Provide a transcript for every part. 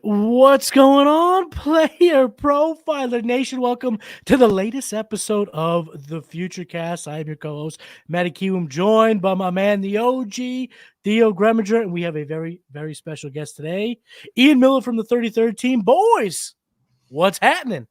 What's going on, Player Profiler Nation? Welcome to the latest episode of the Futurecast. I am your co-host, Matty Kiwoom, joined by my man, the OG, Theo Gremminger, and we have a very, very special guest today, Ian Miller from the 33rd team. Boys, what's happening?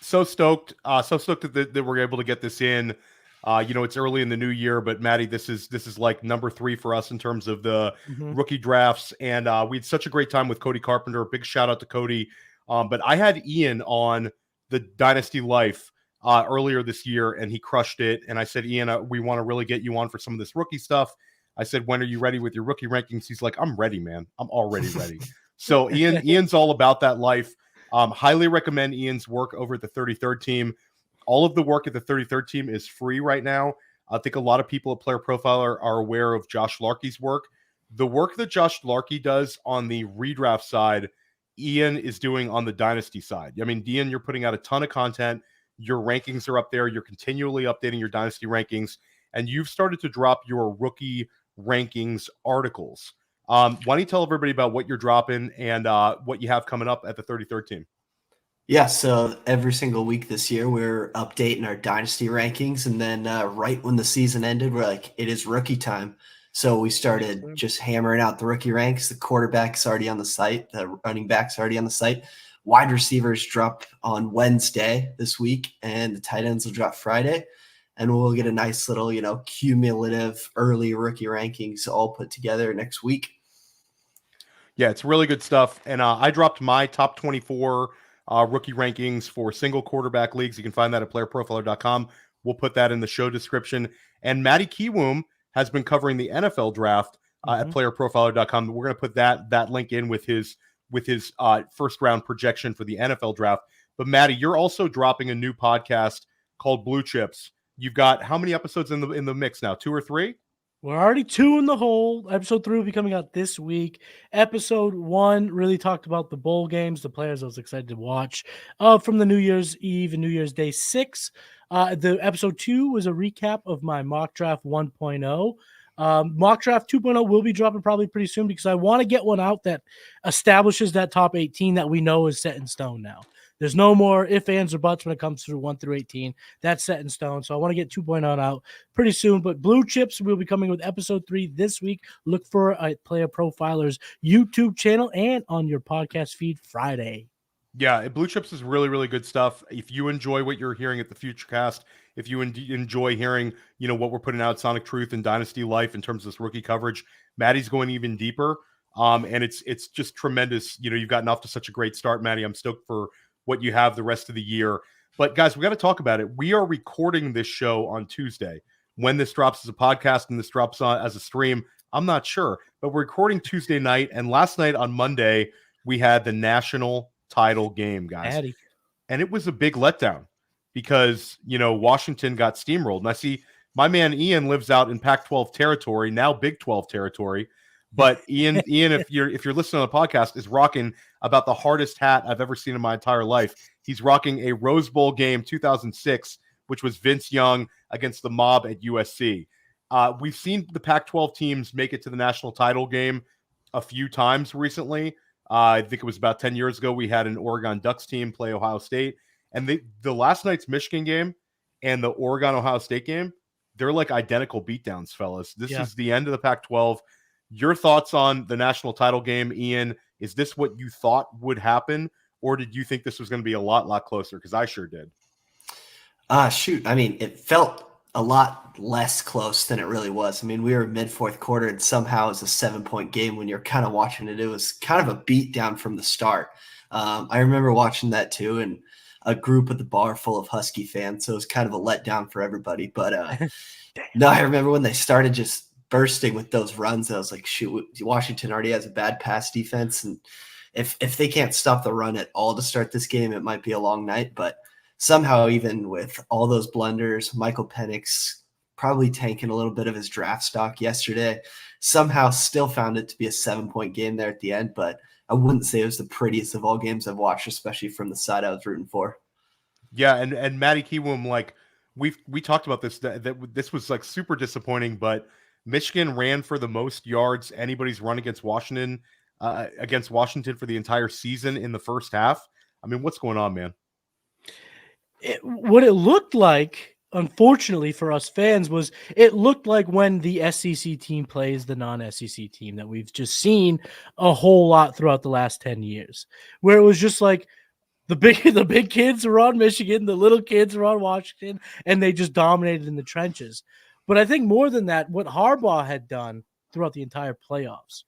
So stoked that we're able to get this in. It's early in the new year, but Matty, this is like number 3 for us in terms of the rookie drafts, and we had such a great time with Cody Carpenter. Big shout out to Cody. But I had Ian on the Dynasty Life earlier this year, and he crushed it. And I said, Ian, we want to really get you on for some of this rookie stuff. I said, when are you ready with your rookie rankings? He's like, I'm ready, man. I'm already ready. So Ian's all about that life. Highly recommend Ian's work over at the 33rd team. All of the work at the 33rd team is free right now. I think a lot of people at Player Profiler are aware of Josh Larkey's work. The work that Josh Larkey does on the redraft side, Ian is doing on the Dynasty side. I mean, Ian, you're putting out a ton of content. Your rankings are up there. You're continually updating your Dynasty rankings, and you've started to drop your rookie rankings articles. Why don't you tell everybody about what you're dropping and what you have coming up at the 33rd team? Yeah, so every single week this year, we're updating our dynasty rankings. And then right when the season ended, we're like, it is rookie time. So we started just hammering out the rookie ranks. The quarterback's already on the site. The running back's already on the site. Wide receivers drop on Wednesday this week, and the tight ends will drop Friday. And we'll get a nice little, cumulative early rookie rankings all put together next week. Yeah, it's really good stuff. And I dropped my top 24 rookie rankings for single quarterback leagues. You can find that at playerprofiler.com. We'll put that in the show description. And Matty Kiwoom has been covering the NFL draft at playerprofiler.com. We're going to put that link in with his first round projection for the NFL draft. But Matty, you're also dropping a new podcast called Blue Chips. You've got how many episodes in the mix now? 2 or 3? We're already 2 in the hole. Episode 3 will be coming out this week. Episode 1 really talked about the bowl games, the players I was excited to watch from the New Year's Eve and New Year's Day 6. The episode 2 was a recap of my mock draft 1.0. Mock draft 2.0 will be dropping probably pretty soon because I want to get one out that establishes that top 18 that we know is set in stone now. There's no more ifs, ands, or buts when it comes to 1 through 18. That's set in stone. So I want to get 2.0 out pretty soon. But Blue Chips will be coming with episode 3 this week. Look for Player Profiler's YouTube channel and on your podcast feed Friday. Yeah, Blue Chips is really, really good stuff. If you enjoy what you're hearing at the Futurecast, if you enjoy hearing, what we're putting out, Sonic Truth and Dynasty Life in terms of this rookie coverage, Matty's going even deeper. And it's just tremendous. You've gotten off to such a great start, Matty. I'm stoked for what you have the rest of the year. But guys, we got to talk about it. We are recording this show on Tuesday. When this drops as a podcast and this drops on as a stream, I'm not sure. But we're recording Tuesday night, and last night on Monday, we had the national title game, guys. Matty. And it was a big letdown because, Washington got steamrolled. And I see my man Ian lives out in Pac-12 territory, now Big 12 territory. But Ian, if you're listening on the podcast, is rocking about the hardest hat I've ever seen in my entire life. He's rocking a Rose Bowl game 2006, which was Vince Young against the Mob at USC. We've seen the Pac-12 teams make it to the national title game a few times recently. I think it was about 10 years ago. We had an Oregon Ducks team play Ohio State. And the last night's Michigan game and the Oregon-Ohio State game, they're like identical beatdowns, fellas. This is the end of the Pac-12. Your thoughts on the national title game, Ian? Is this what you thought would happen, or did you think this was going to be a lot closer? Because I sure did. Shoot. I mean, it felt a lot less close than it really was. I mean, we were mid-fourth quarter, and somehow it was a 7-point game when you're kind of watching it. It was kind of a beat down from the start. I remember watching that too, and a group at the bar full of Husky fans, so it was kind of a letdown for everybody. But no, I remember when they started just bursting with those runs, I was like, shoot, Washington already has a bad pass defense, and if they can't stop the run at all to start this game, it might be a long night. But somehow, even with all those blunders, Michael Penix probably tanking a little bit of his draft stock yesterday, somehow still found it to be a 7-point game there at the end. But I wouldn't say it was the prettiest of all games I've watched, especially from the side I was rooting for. Yeah, and Matty Kiwoom, like we talked about this, that this was like super disappointing, but Michigan ran for the most yards anybody's run against Washington against Washington for the entire season in the first half. I mean, what's going on, man? What it looked like, unfortunately for us fans, was it looked like when the SEC team plays the non-SEC team that we've just seen a whole lot throughout the last 10 years, where it was just like the big kids were on Michigan, the little kids were on Washington, and they just dominated in the trenches. But I think more than that, what Harbaugh had done throughout the entire playoffs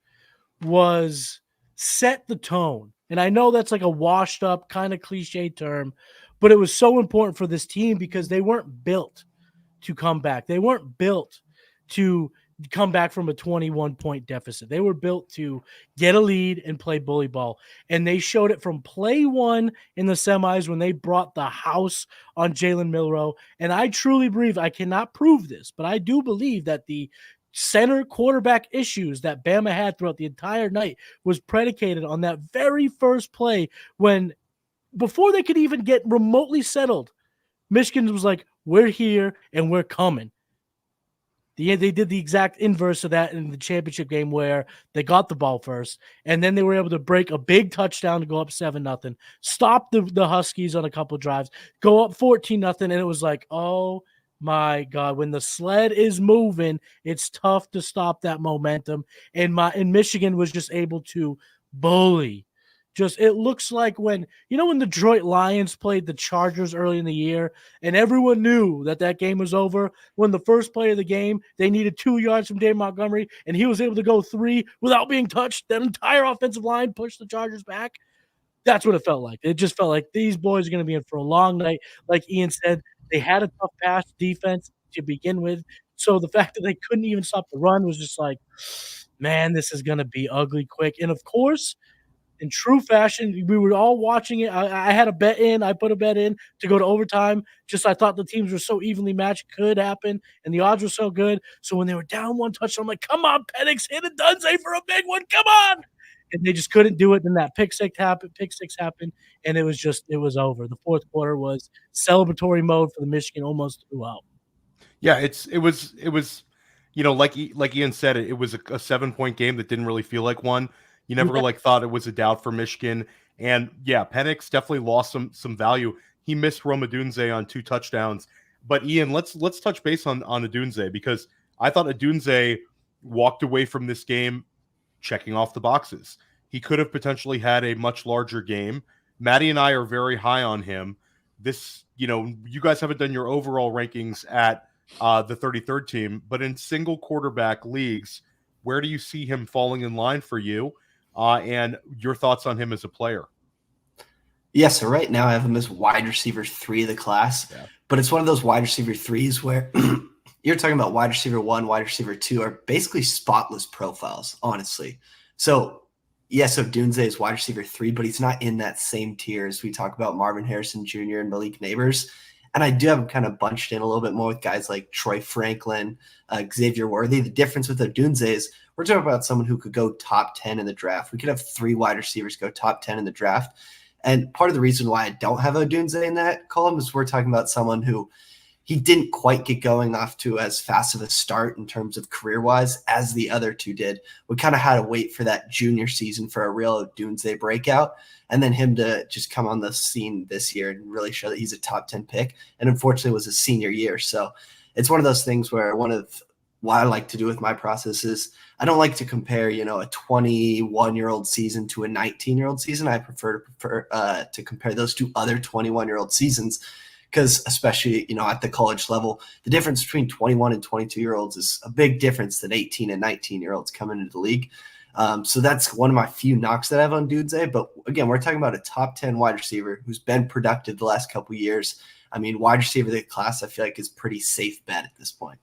was set the tone. And I know that's like a washed up kind of cliche term, but it was so important for this team because they weren't built to come back. They weren't built to come back from a 21-point deficit. They were built to get a lead and play bully ball. And they showed it from play one in the semis when they brought the house on Jalen Milroe. And I truly believe, I cannot prove this, but I do believe that the center quarterback issues that Bama had throughout the entire night was predicated on that very first play when, before they could even get remotely settled, Michigan was like, we're here and we're coming. They did the exact inverse of that in the championship game where they got the ball first, and then they were able to break a big touchdown to go up 7-0, stop the Huskies on a couple drives, go up 14-0, and it was like, oh my God, when the sled is moving, it's tough to stop that momentum. And Michigan was just able to bully. Just, it looks like when the Detroit Lions played the Chargers early in the year and everyone knew that game was over, when the first play of the game, they needed 2 yards from Dave Montgomery and he was able to go 3 without being touched. That entire offensive line pushed the Chargers back. That's what it felt like. It just felt like these boys are going to be in for a long night. Like Ian said, they had a tough pass defense to begin with. So the fact that they couldn't even stop the run was just like, man, this is going to be ugly quick. And of course, in true fashion, we were all watching it. I had a bet in. I put a bet in to go to overtime. Just I thought the teams were so evenly matched, could happen, and the odds were so good. So when they were down 1 touchdown, I'm like, come on, Penix, hit Odunze for a big one. Come on. And they just couldn't do it. Then that pick six happened, and it was over. The fourth quarter was celebratory mode for the Michigan almost throughout. Yeah, it was like Ian said, it was a 7-point game that didn't really feel like one. You never thought it was a doubt for Michigan. And yeah, Penix definitely lost some value. He missed Rome Odunze on 2 touchdowns. But Ian, let's touch base on Odunze, because I thought Odunze walked away from this game checking off the boxes. He could have potentially had a much larger game. Matty and I are very high on him. This, you guys haven't done your overall rankings at the 33rd team, but in single quarterback leagues, where do you see him falling in line for you? And your thoughts on him as a player? Yeah, so right now I have him as wide receiver 3 of the class, but it's one of those wide receiver 3s where you're talking about wide receiver 1, wide receiver 2 are basically spotless profiles, honestly. So yes, Odunze is wide receiver 3, but he's not in that same tier as we talk about Marvin Harrison Jr. and Malik Nabers. And I do have him kind of bunched in a little bit more with guys like Troy Franklin, Xavier Worthy. The difference with Odunze is we're talking about someone who could go top 10 in the draft. We could have 3 wide receivers go top 10 in the draft. And part of the reason why I don't have Odunze in that column is we're talking about someone who he didn't quite get going off to as fast of a start in terms of career-wise as the other 2 did. We kind of had to wait for that junior season for a real Odunze breakout, and then him to just come on the scene this year and really show that he's a top 10 pick. And unfortunately, it was his senior year. So it's one of those things where one of what I like to do with my process is I don't like to compare, a 21-year-old season to a 19-year-old season. I prefer to compare those 2 other 21-year-old seasons, because especially, at the college level, the difference between 21 and 22-year-olds is a big difference than 18 and 19-year-olds coming into the league. So that's one of my few knocks that I have on Odunze. But again, we're talking about a top 10 wide receiver who's been productive the last couple of years. I mean, wide receiver of the class, I feel like is pretty safe bet at this point.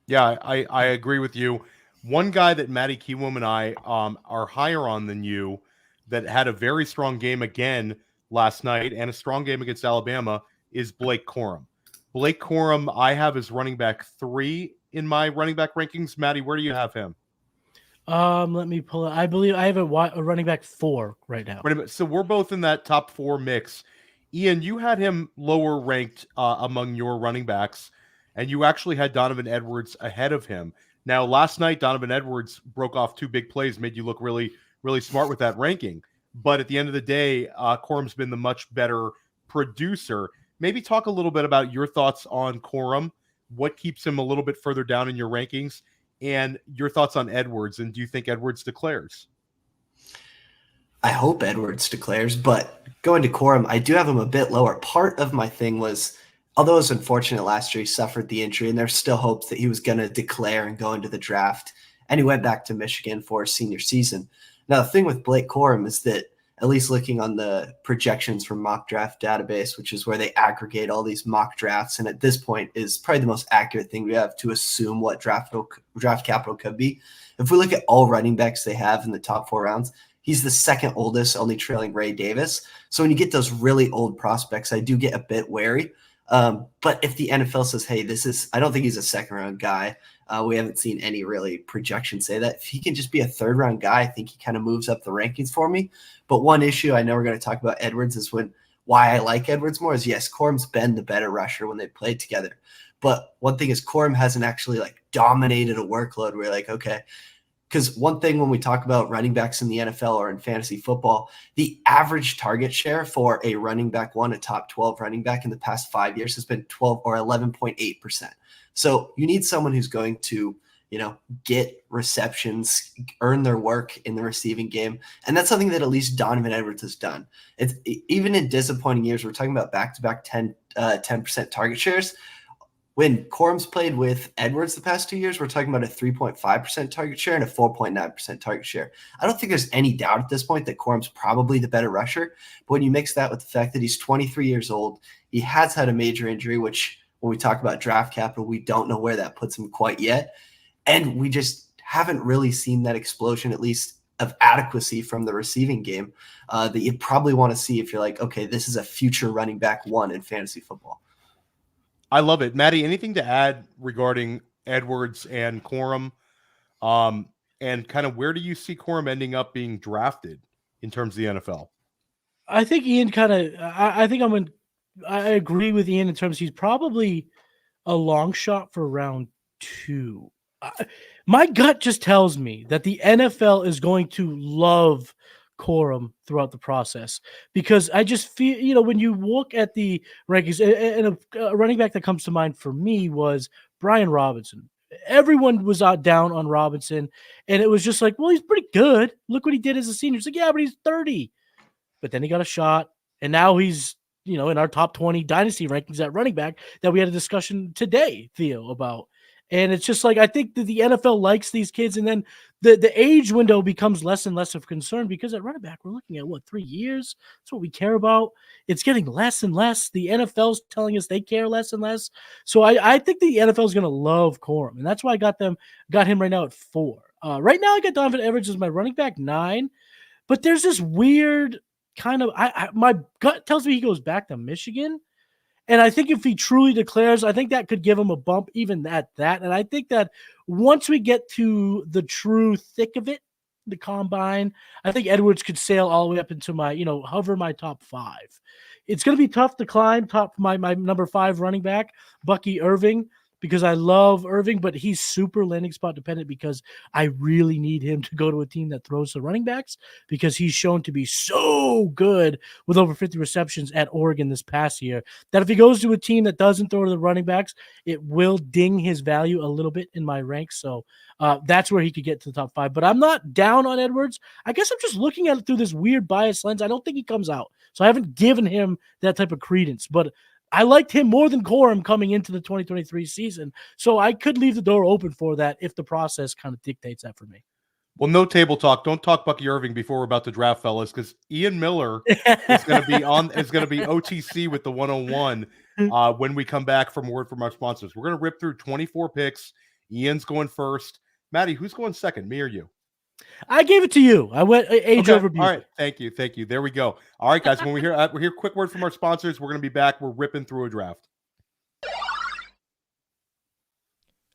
Yeah, I agree with you. One guy that Matty, Kiwoom, and I are higher on than you, that had a very strong game again last night and a strong game against Alabama, is Blake Corum. Blake Corum, I have as running back 3 in my running back rankings. Matty, where do you have him? Let me pull it. I believe I have a running back 4 right now. So we're both in that top 4 mix. Ian, you had him lower ranked among your running backs, and you actually had Donovan Edwards ahead of him. Now, last night, Donovan Edwards broke off 2 big plays, made you look really, really smart with that ranking. But at the end of the day, Corum's been the much better producer. Maybe talk a little bit about your thoughts on Corum, what keeps him a little bit further down in your rankings, and your thoughts on Edwards. And do you think Edwards declares? I hope Edwards declares, but going to Corum, I do have him a bit lower. Part of my thing was, although it was unfortunate last year, he suffered the injury, and there's still hopes that he was going to declare and go into the draft. And he went back to Michigan for his senior season. Now, the thing with Blake Corum is that, at least looking on the projections from Mock Draft Database, which is where they aggregate all these mock drafts, and at this point is probably the most accurate thing we have to assume what draft capital could be. If we look at all running backs they have in the top 4 rounds, he's the second oldest, only trailing Ray Davis. So when you get those really old prospects, I do get a bit wary. But if the NFL says, hey, I don't think he's a second-round guy. We haven't seen any really projections say that. If he can just be a third-round guy, I think he kind of moves up the rankings for me. But one issue I know we're going to talk about Edwards is why I like Edwards more is, yes, Corum's been the better rusher when they played together. But one thing is Corum hasn't actually dominated a workload where okay, because one thing when we talk about running backs in the NFL or in fantasy football, the average target share for a running back a top 12 running back in the past 5 years has been 12 or 11.8%. So you need someone who's going to, get receptions, earn their work in the receiving game. And that's something that at least Donovan Edwards has done. It's even in disappointing years, we're talking about back-to-back 10% target shares. When Corum's played with Edwards the past 2 years, we're talking about a 3.5% target share and a 4.9% target share. I don't think there's any doubt at this point that Corum's probably the better rusher. But when you mix that with the fact that he's 23 years old, he has had a major injury, which when we talk about draft capital, we don't know where that puts him quite yet. And we just haven't really seen that explosion, at least of adequacy from the receiving game, that you probably want to see if you're okay, this is a future running back 1 in fantasy football. I love it. Matty, anything to add regarding Edwards and Corum? And kind of where do you see Corum ending up being drafted in terms of the NFL? I think Ian I agree with Ian in terms he's probably a long shot for round 2. My gut just tells me that the NFL is going to love Corum throughout the process, because I just feel, when you look at the rankings, and a running back that comes to mind for me was Brian Robinson. Everyone was down on Robinson, and it was just well, he's pretty good. Look what he did as a senior. It's yeah, but he's 30. But then he got a shot, and now he's, in our top 20 dynasty rankings at running back that we had a discussion today, Theo, about. And it's just I think that the NFL likes these kids, and then the age window becomes less and less of concern, because at running back, we're looking at 3 years. That's what we care about. It's getting less and less. The NFL's telling us they care less and less. So I think the NFL is going to love Corum, and that's why I got him right now at 4. Right now I got Donovan Edwards as my running back 9, but there's this weird kind of, my gut tells me he goes back to Michigan. And I think if he truly declares, I think that could give him a bump even at that. And I think that once we get to the true thick of it, the combine, I think Edwards could sail all the way up into my, hover my top 5. It's going to be tough to climb my number 5 running back, Bucky Irving, because I love Irving, but he's super landing spot dependent, because I really need him to go to a team that throws the running backs, because he's shown to be so good with over 50 receptions at Oregon this past year, that if he goes to a team that doesn't throw to the running backs, it will ding his value a little bit in my ranks. So that's where he could get to the top 5. But I'm not down on Edwards. I guess I'm just looking at it through this weird bias lens. I don't think he comes out. So I haven't given him that type of credence. But I liked him more than Corum coming into the 2023 season. So I could leave the door open for that if the process kind of dictates that for me. Well, no table talk. Don't talk Bucky Irving before we're about to draft, fellas, because Ian Miller is going to be OTC with the 101 when we come back from word from our sponsors. We're going to rip through 24 picks. Ian's going first. Matty, who's going second, me or you? I gave it to you. I went age over beauty. All right. Thank you. There we go. All right, guys. When we're here, quick word from our sponsors. We're going to be back. We're ripping through a draft.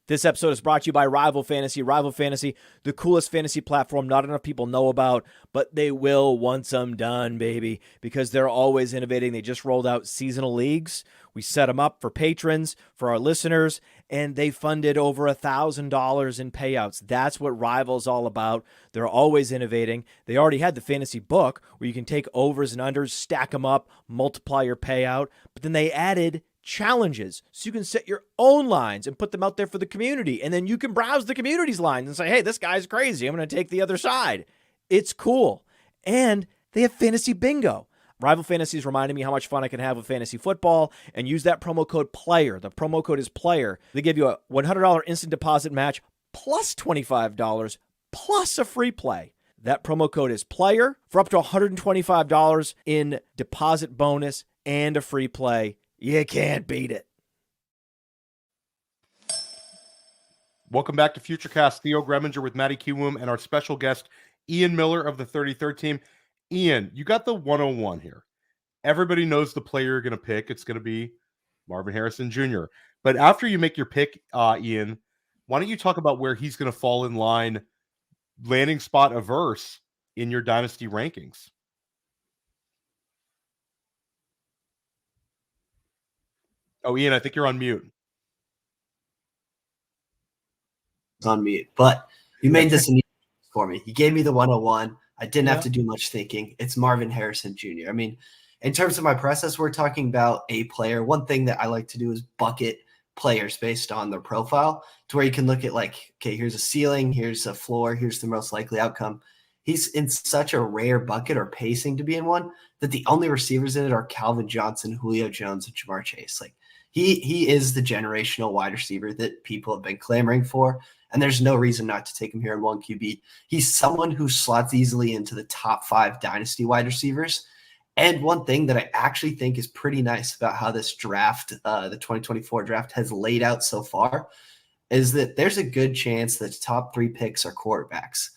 This episode is brought to you by Rival Fantasy. Rival Fantasy, the coolest fantasy platform not enough people know about, but they will once I'm done, baby, because they're always innovating. They just rolled out seasonal leagues. We set them up for patrons, for our listeners, and they funded over $1,000 in payouts. That's what Rival's all about. They're always innovating. They already had the fantasy book where you can take overs and unders, stack them up, multiply your payout, but then they added challenges so you can set your own lines and put them out there for the community, and then you can browse the community's lines and say, hey, this guy's crazy, I'm going to take the other side. It's cool. And they have fantasy bingo. Rival Fantasy is reminding me how much fun I can have with fantasy football, and use that promo code PLAYER. The promo code is PLAYER. They give you a $100 instant deposit match plus $25 plus a free play. That promo code is PLAYER for up to $125 in deposit bonus and a free play. You can't beat it. Welcome back to Futurecast. Theo Gremminger with Matty Kiwoom and our special guest, Ian Miller of the 33rd team. Ian, you got the 101 here. Everybody knows the player you're going to pick. It's going to be Marvin Harrison Jr. But after you make your pick, Ian, why don't you talk about where he's going to fall in line, landing spot averse in your dynasty rankings? Oh, Ian, I think you're on mute. It's on mute, but you made this for me. You gave me the 101. I didn't have to do much thinking. It's Marvin Harrison Jr. I mean, in terms of my process, we're talking about a player. One thing that I like to do is bucket players based on their profile, to where you can look at, like, okay, here's a ceiling, here's a floor, here's the most likely outcome. He's in such a rare bucket, or pacing to be in one, that the only receivers in it are Calvin Johnson, Julio Jones, and Jamar Chase. Like, he is the generational wide receiver that people have been clamoring for, and there's no reason not to take him here in 1QB. He's someone who slots easily into the top 5 dynasty wide receivers. And one thing that I actually think is pretty nice about how this draft, the 2024 draft, has laid out so far, is that there's a good chance that the top 3 picks are quarterbacks.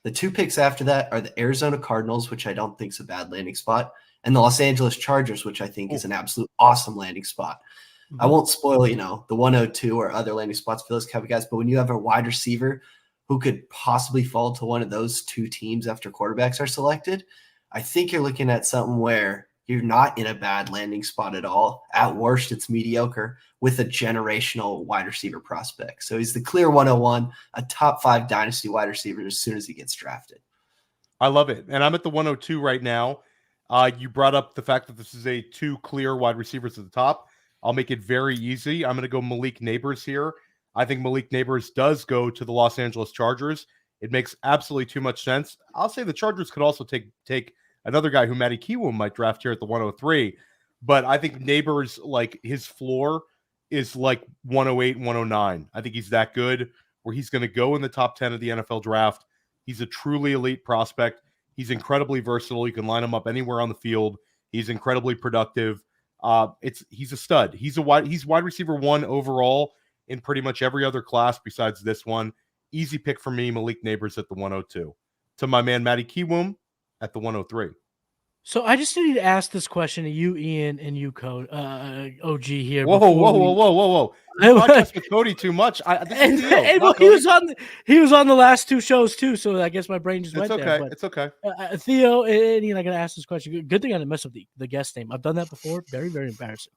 The 2 picks after that are the Arizona Cardinals, which I don't think is a bad landing spot, and the Los Angeles Chargers, which I think is an absolute awesome landing spot. I won't spoil, the 102 or other landing spots for those kind of guys, but when you have a wide receiver who could possibly fall to one of those 2 teams after quarterbacks are selected, I think you're looking at something where you're not in a bad landing spot at all. At worst, it's mediocre with a generational wide receiver prospect. So he's the clear 101, a top 5 dynasty wide receiver as soon as he gets drafted. I love it. And I'm at the 102 right now. You brought up the fact that this is a 2 clear wide receivers at the top. I'll make it very easy. I'm going to go Malik Nabers here. I think Malik Nabers does go to the Los Angeles Chargers. It makes absolutely too much sense. I'll say the Chargers could also take another guy who Matty Kiwoom might draft here at the 103. But I think Nabers, like, his floor is like 108, 109. I think he's that good, where he's going to go in the top 10 of the NFL draft. He's a truly elite prospect. He's incredibly versatile. You can line him up anywhere on the field. He's incredibly productive. He's a stud. He's wide receiver 1 overall in pretty much every other class besides this one. Easy pick for me, Malik Nabers at the 102. To my man Matty Kiwoom at the 103. So I just need to ask this question to you, Ian, and you, OG here. Whoa! You podcast with Cody too much. He was on the last 2 shows too, so I guess my brain just went there. But, it's okay. Theo and Ian, I'm going to ask this question. Good thing I didn't mess up the guest name. I've done that before. Very, very embarrassing.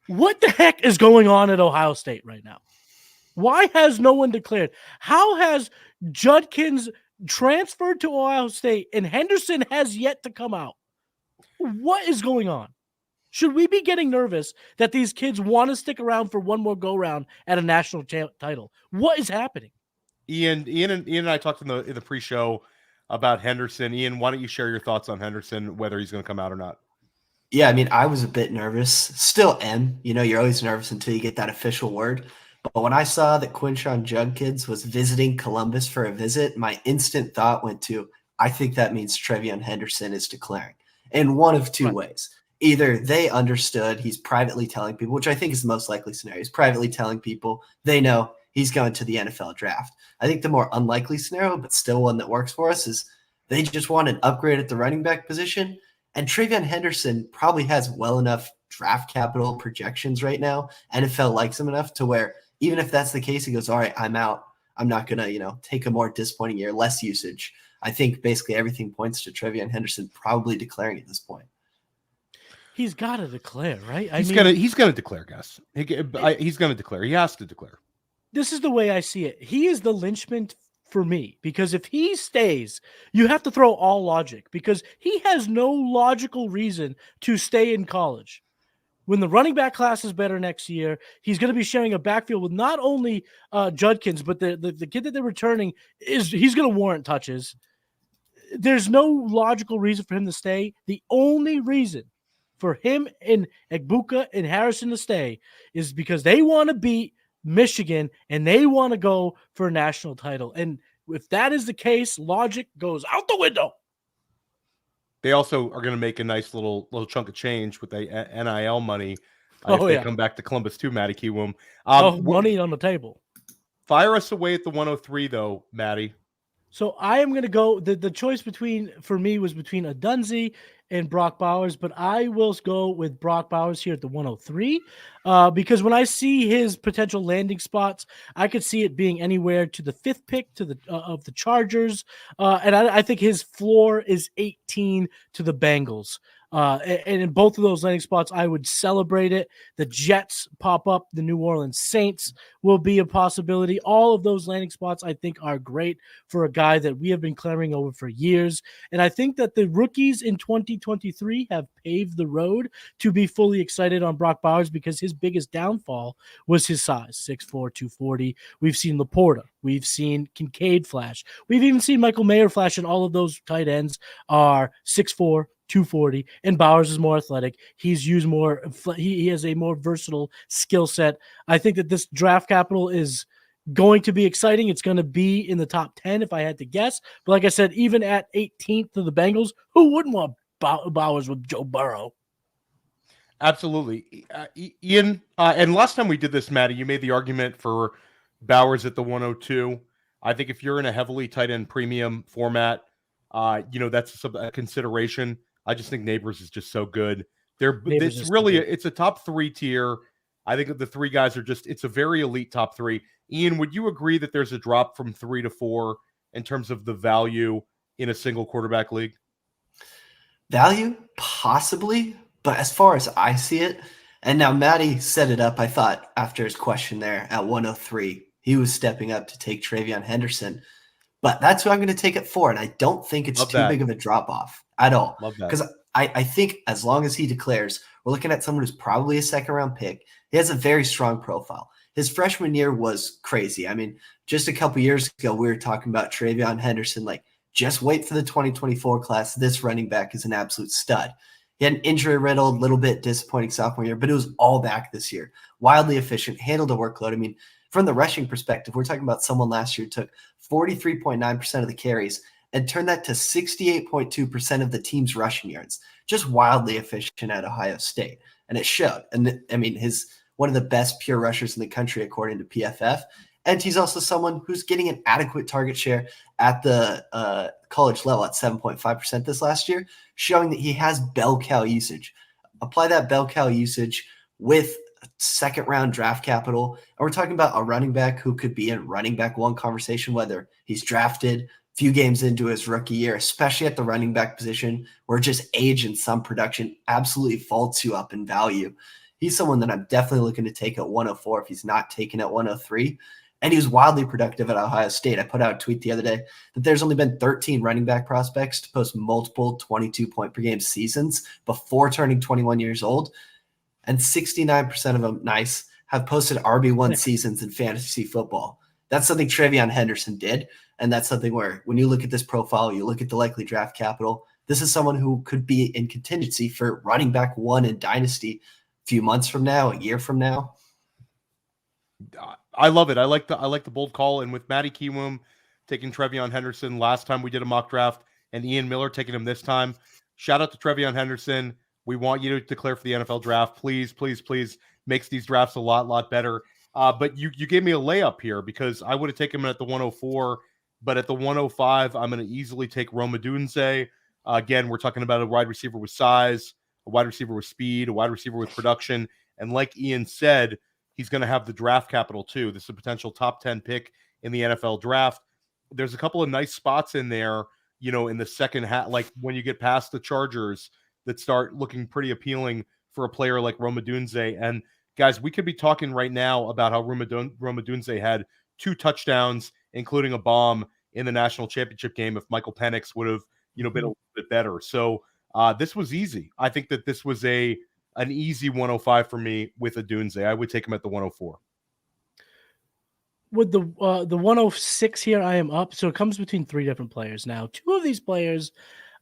What the heck is going on at Ohio State right now? Why has no one declared? How has Judkins transferred to Ohio State and Henderson has yet to come out? What is going on? Should we be getting nervous that these kids want to stick around for one more go-round at a national title? What is happening? Ian and I talked in the pre-show about Henderson. Ian, why don't you share your thoughts on Henderson, whether he's going to come out or not? Yeah, I mean, I was a bit nervous. Still am. You're always nervous until you get that official word. But when I saw that Quinshon Judkins was visiting Columbus for a visit, my instant thought went to, I think that means Trevion Henderson is declaring. In one of 2 ways. Either they understood, he's privately telling people, which I think is the most likely scenario. He's privately telling people they know he's going to the NFL draft. I think the more unlikely scenario, but still one that works for us, is they just want an upgrade at the running back position. And Trevion Henderson probably has well enough draft capital projections right now. NFL likes him enough to where even if that's the case, he goes, all right, I'm out. I'm not going to, take a more disappointing year, less usage. I think basically everything points to Trevion Henderson probably declaring at this point. He's got to declare, right? He's gonna declare, guys. He's gonna declare. He has to declare. This is the way I see it. He is the linchpin for me, because if he stays, you have to throw all logic, because he has no logical reason to stay in college. When the running back class is better next year, he's going to be sharing a backfield with not only Judkins, but the kid that they're returning he's going to warrant touches. There's no logical reason for him to stay. The only reason for him and Egbuka and Harrison to stay is because they want to beat Michigan and they want to go for a national title. And if that is the case, logic goes out the window. They also are going to make a nice little chunk of change with the NIL money if they come back to Columbus too, Matty Kiwoom. Money on the table. Fire us away at the 103, though, Matty. So I am going to go. The choice for me was between Odunze and Brock Bowers, but I will go with Brock Bowers here at the 103 because when I see his potential landing spots, I could see it being anywhere to the 5th pick to the of the Chargers, and I think his floor is 18 to the Bengals. And in both of those landing spots, I would celebrate it. The Jets pop up. The New Orleans Saints will be a possibility. All of those landing spots, I think, are great for a guy that we have been clamoring over for years. And I think that the rookies in 2023 have paved the road to be fully excited on Brock Bowers, because his biggest downfall was his size, 6'4", 240. We've seen Laporta. We've seen Kincaid flash. We've even seen Michael Mayer flash, and all of those tight ends are 6'4", 240, and Bowers is more athletic. He's used more. He has a more versatile skill set. I think that this draft capital is going to be exciting. It's going to be in the top 10 if I had to guess. But like I said, even at 18th to the Bengals, who wouldn't want Bowers with Joe Burrow? Absolutely. Ian, and last time we did this, Matty, you made the argument for Bowers at the 102. I think if you're in a heavily tight end premium format, that's a consideration. I just think Nabers is just so good. It's a top 3 tier. I think the 3 guys it's a very elite top 3. Ian, would you agree that there's a drop from 3 to 4 in terms of the value in a single quarterback league? Value? Possibly. But as far as I see it, and now Matty set it up, I thought, after his question there at 103, he was stepping up to take Trevion Henderson. But that's who I'm going to take at 4, and I don't think it's big of a drop-off at all. Because I think as long as he declares, we're looking at someone who's probably a second-round pick. He has a very strong profile. His freshman year was crazy. I mean, just a couple years ago, we were talking about Trevion Henderson, just wait for the 2024 class. This running back is an absolute stud. He had an injury-riddled, little bit disappointing sophomore year, but it was all back this year. Wildly efficient, handled the workload. I mean, from the rushing perspective, we're talking about someone last year who took 43.9% of the carries and turned that to 68.2% of the team's rushing yards. Just wildly efficient at Ohio State. And it showed. And I mean, he's one of the best pure rushers in the country, according to PFF. And he's also someone who's getting an adequate target share at the college level at 7.5% this last year, showing that he has bell cow usage. Apply that bell cow usage with second-round draft capital, and we're talking about a running back who could be in running back 1 conversation, whether he's drafted a few games into his rookie year, especially at the running back position, where just age and some production absolutely vaults you up in value. He's someone that I'm definitely looking to take at 104 if he's not taken at 103. And he was wildly productive at Ohio State. I put out a tweet the other day that there's only been 13 running back prospects to post multiple 22-point-per-game seasons before turning 21 years old. And 69% of them, have posted RB1 seasons in fantasy football. That's something Trevion Henderson did. And that's something where when you look at this profile, you look at the likely draft capital, this is someone who could be in contingency for running back 1 in Dynasty a few months from now, a year from now. I love it. I like the bold call. And with Matty Kiwoom taking Trevion Henderson last time we did a mock draft, and Ian Miller taking him this time, shout out to Trevion Henderson. We want you to declare for the NFL draft. Please, please, please. Makes these drafts a lot better. But you gave me a layup here, because I would have taken him at the 104, but at the 105, I'm going to easily take Rome Odunze. Again, we're talking about a wide receiver with size, a wide receiver with speed, a wide receiver with production. And like Ian said, He's going to have the draft capital too. This is a potential top 10 pick in the NFL draft. There's a couple of nice spots in there, in the second half, like when you get past the Chargers, that start looking pretty appealing for a player like Rome Odunze. And guys, we could be talking right now about how Rome Odunze had 2 touchdowns, including a bomb in the national championship game if Michael Penix would have, been a little bit better. So this was easy. I think that this was an easy 105 for me with Odunze. I would take him at the 104. With the 106 here, I am up. So it comes between 3 different players now. 2 of these players,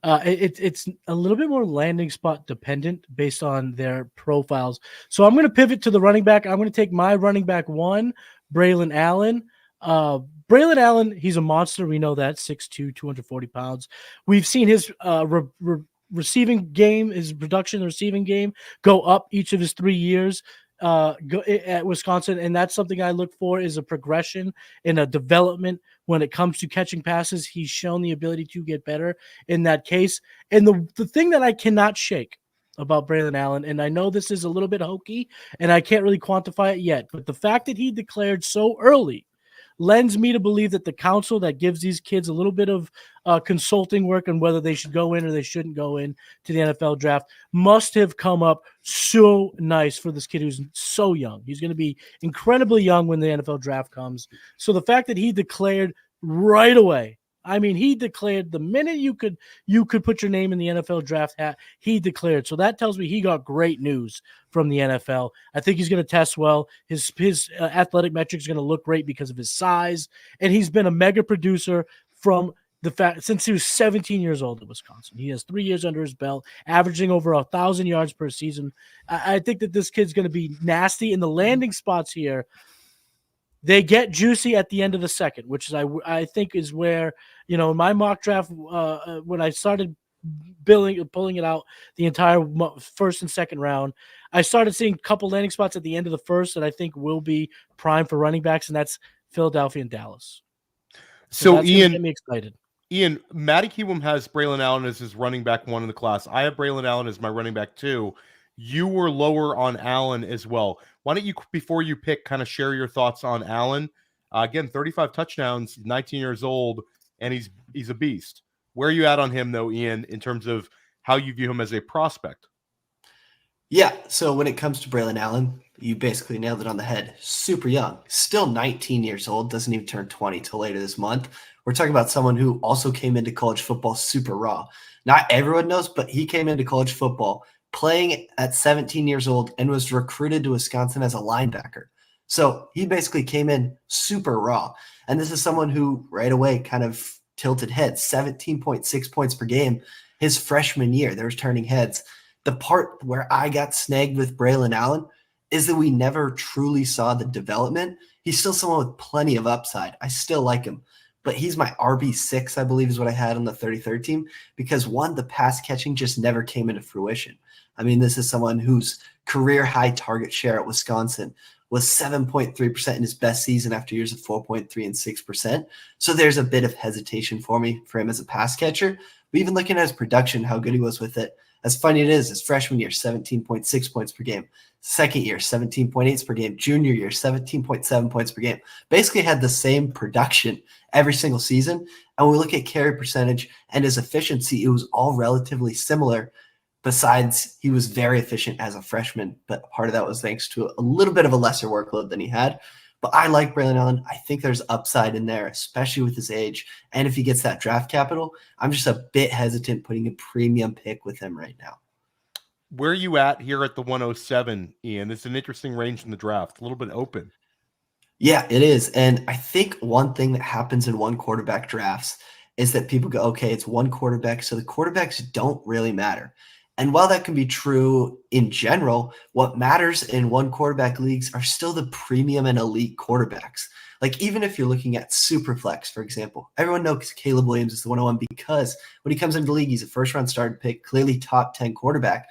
it's a little bit more landing spot dependent based on their profiles. So I'm going to pivot to the running back. I'm going to take my running back 1, Braylon Allen. Braylon Allen, he's a monster. We know that, 6'2", 240 pounds. We've seen his receiving game, his production, the receiving game, go up each of his 3 years at Wisconsin, and that's something I look for, is a progression and a development when it comes to catching passes. He's shown the ability to get better in that case. And the thing that I cannot shake about Braylon Allen, and I know this is a little bit hokey, and I can't really quantify it yet, but the fact that he declared so early lends me to believe that the council that gives these kids a little bit of consulting work on whether they should go in or they shouldn't go in to the NFL draft must have come up so nice for this kid who's so young. He's going to be incredibly young when the NFL draft comes. So the fact that he declared right away, I mean, he declared the minute you could put your name in the NFL draft hat, he declared. So that tells me he got great news from the NFL. I think he's going to test well. His athletic metrics are going to look great because of his size, and he's been a mega producer from the fact since he was 17 years old at Wisconsin. He has 3 years under his belt, averaging over 1,000 yards per season. I think that this kid's going to be nasty in the landing spots here. They get juicy at the end of the second, which is I think is where, in my mock draft, when I started pulling it out the entire first and second round, I started seeing a couple landing spots at the end of the first that I think will be prime for running backs, and that's Philadelphia and Dallas. So that's Ian, get me excited. Matty Kiwoom has Braylon Allen as his running back 1 in the class. I have Braylon Allen as my running back 2. You were lower on Allen as well. Why don't you, before you pick, kind of share your thoughts on Allen? Again, 35 touchdowns, 19 years old, and he's a beast. Where are you at on him, though, Ian, in terms of how you view him as a prospect? Yeah, so when it comes to Braylon Allen, you basically nailed it on the head. Super young, still 19 years old, doesn't even turn 20 till later this month. We're talking about someone who also came into college football super raw. Not everyone knows, but he came into college football playing at 17 years old and was recruited to Wisconsin as a linebacker. So he basically came in super raw. And this is someone who right away kind of tilted heads, 17.6 points per game his freshman year. They were turning heads. The part where I got snagged with Braylon Allen is that we never truly saw the development. He's still someone with plenty of upside. I still like him, but he's my RB6, I believe is what I had on the 33rd team, because one, the pass catching just never came into fruition. I mean, this is someone whose career high target share at Wisconsin was 7.3% in his best season after years of 4.3 and 6%. So there's a bit of hesitation for him as a pass catcher. But even looking at his production, how good he was with it, as funny it is, his freshman year, 17.6 points per game. Second year, 17.8 per game. Junior year, 17.7 points per game. Basically had the same production every single season. And when we look at carry percentage and his efficiency, it was all relatively similar. Besides, he was very efficient as a freshman, but part of that was thanks to a little bit of a lesser workload than he had. But I like Braylon Allen. I think there's upside in there, especially with his age. And if he gets that draft capital, I'm just a bit hesitant putting a premium pick with him right now. Where are you at here at the 107, Ian? It's an interesting range in the draft, a little bit open. Yeah, it is. And I think one thing that happens in one quarterback drafts is that people go, okay, it's one quarterback, so the quarterbacks don't really matter. And while that can be true in general, what matters in one quarterback leagues are still the premium and elite quarterbacks. Like even if you're looking at Superflex, for example, everyone knows Caleb Williams is the 101 because when he comes into the league, he's a first-round starting pick, clearly top 10 quarterback.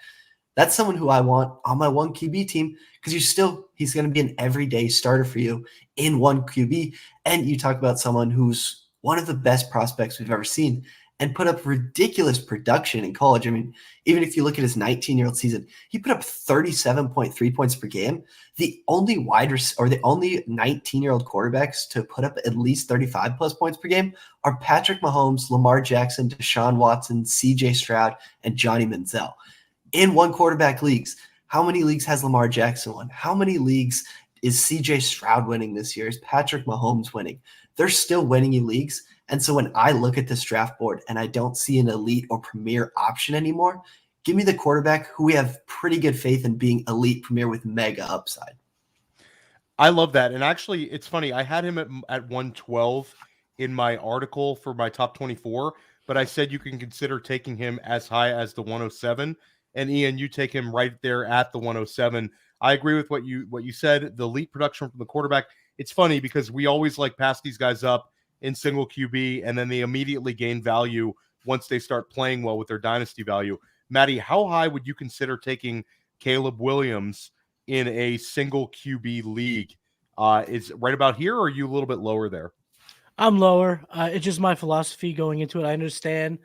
That's someone who I want on my one QB team because he's going to be an everyday starter for you in one QB. And you talk about someone who's one of the best prospects we've ever seen. and put up ridiculous production in college. I mean, even if you look at his 19-year-old season, he put up 37.3 points per game. The only the only 19-year-old quarterbacks to put up at least 35 plus points per game are Patrick Mahomes, Lamar Jackson, Deshaun Watson, CJ Stroud, and Johnny Manziel. In one quarterback leagues, how many leagues has Lamar Jackson won? How many leagues is CJ Stroud winning this year? Is Patrick Mahomes winning? They're still winning you leagues. And so when I look at this draft board and I don't see an elite or premier option anymore, give me the quarterback who we have pretty good faith in being elite premier with mega upside. I love that. And actually, it's funny. I had him at 112 in my article for my top 24, but I said you can consider taking him as high as the 107. And Ian, you take him right there at the 107. I agree with what you said. The elite production from the quarterback. It's funny because we always pass these guys up in single QB, and then they immediately gain value once they start playing well with their dynasty value. Matty, how high would you consider taking Caleb Williams in a single QB league? Is right about here, or are you a little bit lower there? I'm lower. It's just my philosophy going into it. I understand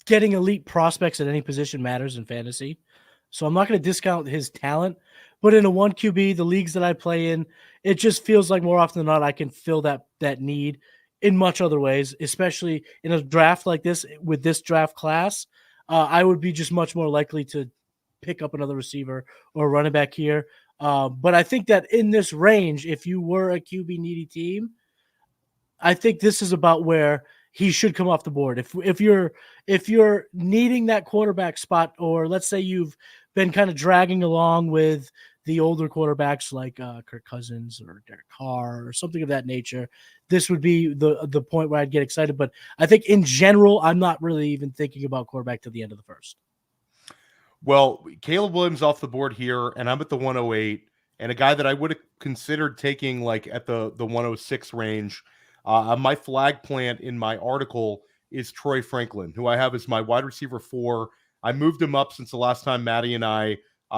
getting elite prospects at any position matters in fantasy. So I'm not going to discount his talent. But in a 1 QB, the leagues that I play in, it just feels like more often than not I can fill that need in much other ways, especially in a draft like this with this draft class. I would be just much more likely to pick up another receiver or running back here. But I think that in this range, if you were a QB needy team, I think this is about where he should come off the board. If you're needing that quarterback spot, or let's say you've been kind of dragging along with the older quarterbacks like Kirk Cousins or Derek Carr or something of that nature, this would be the point where I'd get excited. But I think in general, I'm not really even thinking about quarterback till the end of the first. Well, Caleb Williams off the board here, and I'm at the 108, and a guy that I would have considered taking at the 106 range. My flag plant in my article is Troy Franklin, who I have as my wide receiver 4. I moved him up since the last time Matty and I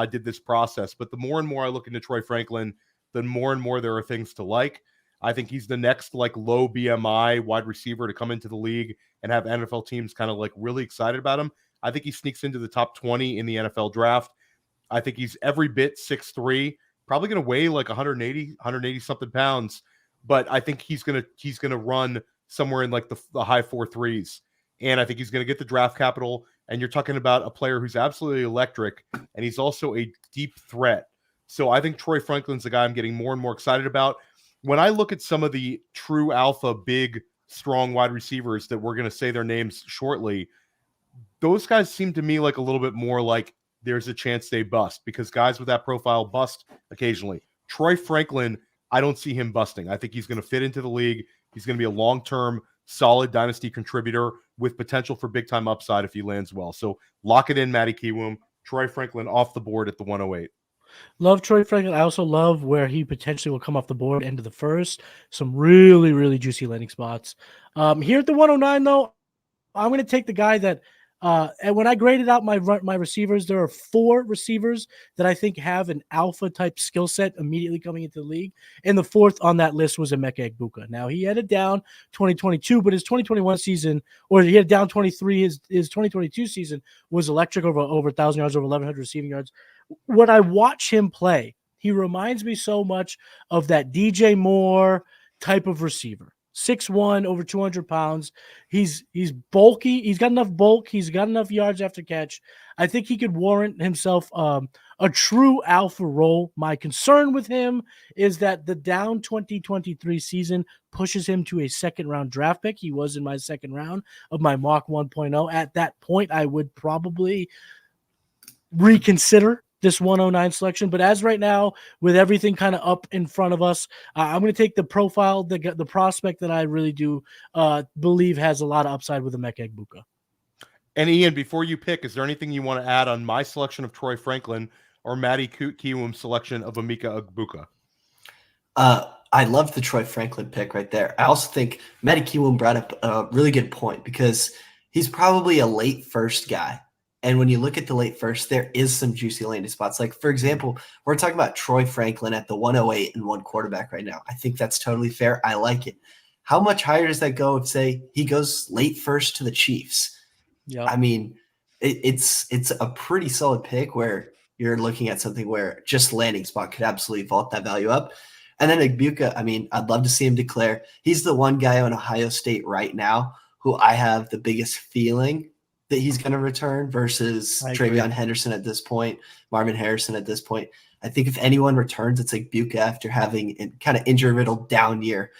did this process. But the more and more I look into Troy Franklin, the more and more there are things to like. I think he's the next low BMI wide receiver to come into the league and have NFL teams kind of really excited about him. I think he sneaks into the top 20 in the NFL draft. I think he's every bit 6'3", probably going to weigh 180 something pounds. But I think he's gonna run somewhere in the high 4.3s, and I think he's gonna get the draft capital. And you're talking about a player who's absolutely electric, and he's also a deep threat. So I think Troy Franklin's the guy I'm getting more and more excited about. When I look at some of the true alpha, big, strong wide receivers that we're gonna say their names shortly, those guys seem to me a little bit more there's a chance they bust, because guys with that profile bust occasionally. Troy Franklin, I don't see him busting. I think he's going to fit into the league. He's going to be a long-term, solid dynasty contributor with potential for big-time upside if he lands well. So lock it in, Matty Kiwoom. Troy Franklin off the board at the 108. Love Troy Franklin. I also love where he potentially will come off the board into the first. Some really, really juicy landing spots. Here at the 109, though, I'm going to take the guy that and when I graded out my receivers, there are 4 receivers that I think have an alpha type skill set immediately coming into the league. And the 4th on that list was Emeka Egbuka. Now he had it down 2022, but his 2021 season, or he had down 23, his 2022 season was electric, over 1,000 yards, over 1,100 receiving yards. When I watch him play, he reminds me so much of that DJ Moore type of receiver. 6'1", over 200 pounds. He's bulky. He's got enough bulk. He's got enough yards after catch. I think he could warrant himself a true alpha role. My concern with him is that the down 2023 season pushes him to a second-round draft pick. He was in my second round of my mock 1.0. At that point, I would probably reconsider this 109 selection. But as right now, with everything kind of up in front of us, I'm going to take the profile, the prospect that I really do believe has a lot of upside with Emeka Egbuka. And Ian, before you pick, is there anything you want to add on my selection of Troy Franklin or Matty Kiwoom's selection of Emeka Egbuka? I love the Troy Franklin pick right there. I also think Matty Kiwoom brought up a really good point, because he's probably a late first guy. And when you look at the late first, there is some juicy landing spots. For example, we're talking about Troy Franklin at the 108 and 1 quarterback right now. I think that's totally fair. I like it. How much higher does that go if, say, he goes late first to the Chiefs? Yeah. I mean, it's a pretty solid pick where you're looking at something where just landing spot could absolutely vault that value up. And then Igbuka, I mean, I'd love to see him declare. He's the one guy on Ohio State right now who I have the biggest feeling that he's going to return versus Travion Henderson at this point, Marvin Harrison at this point. I think if anyone returns, it's Igbuka after having a kind of injury-riddled down year,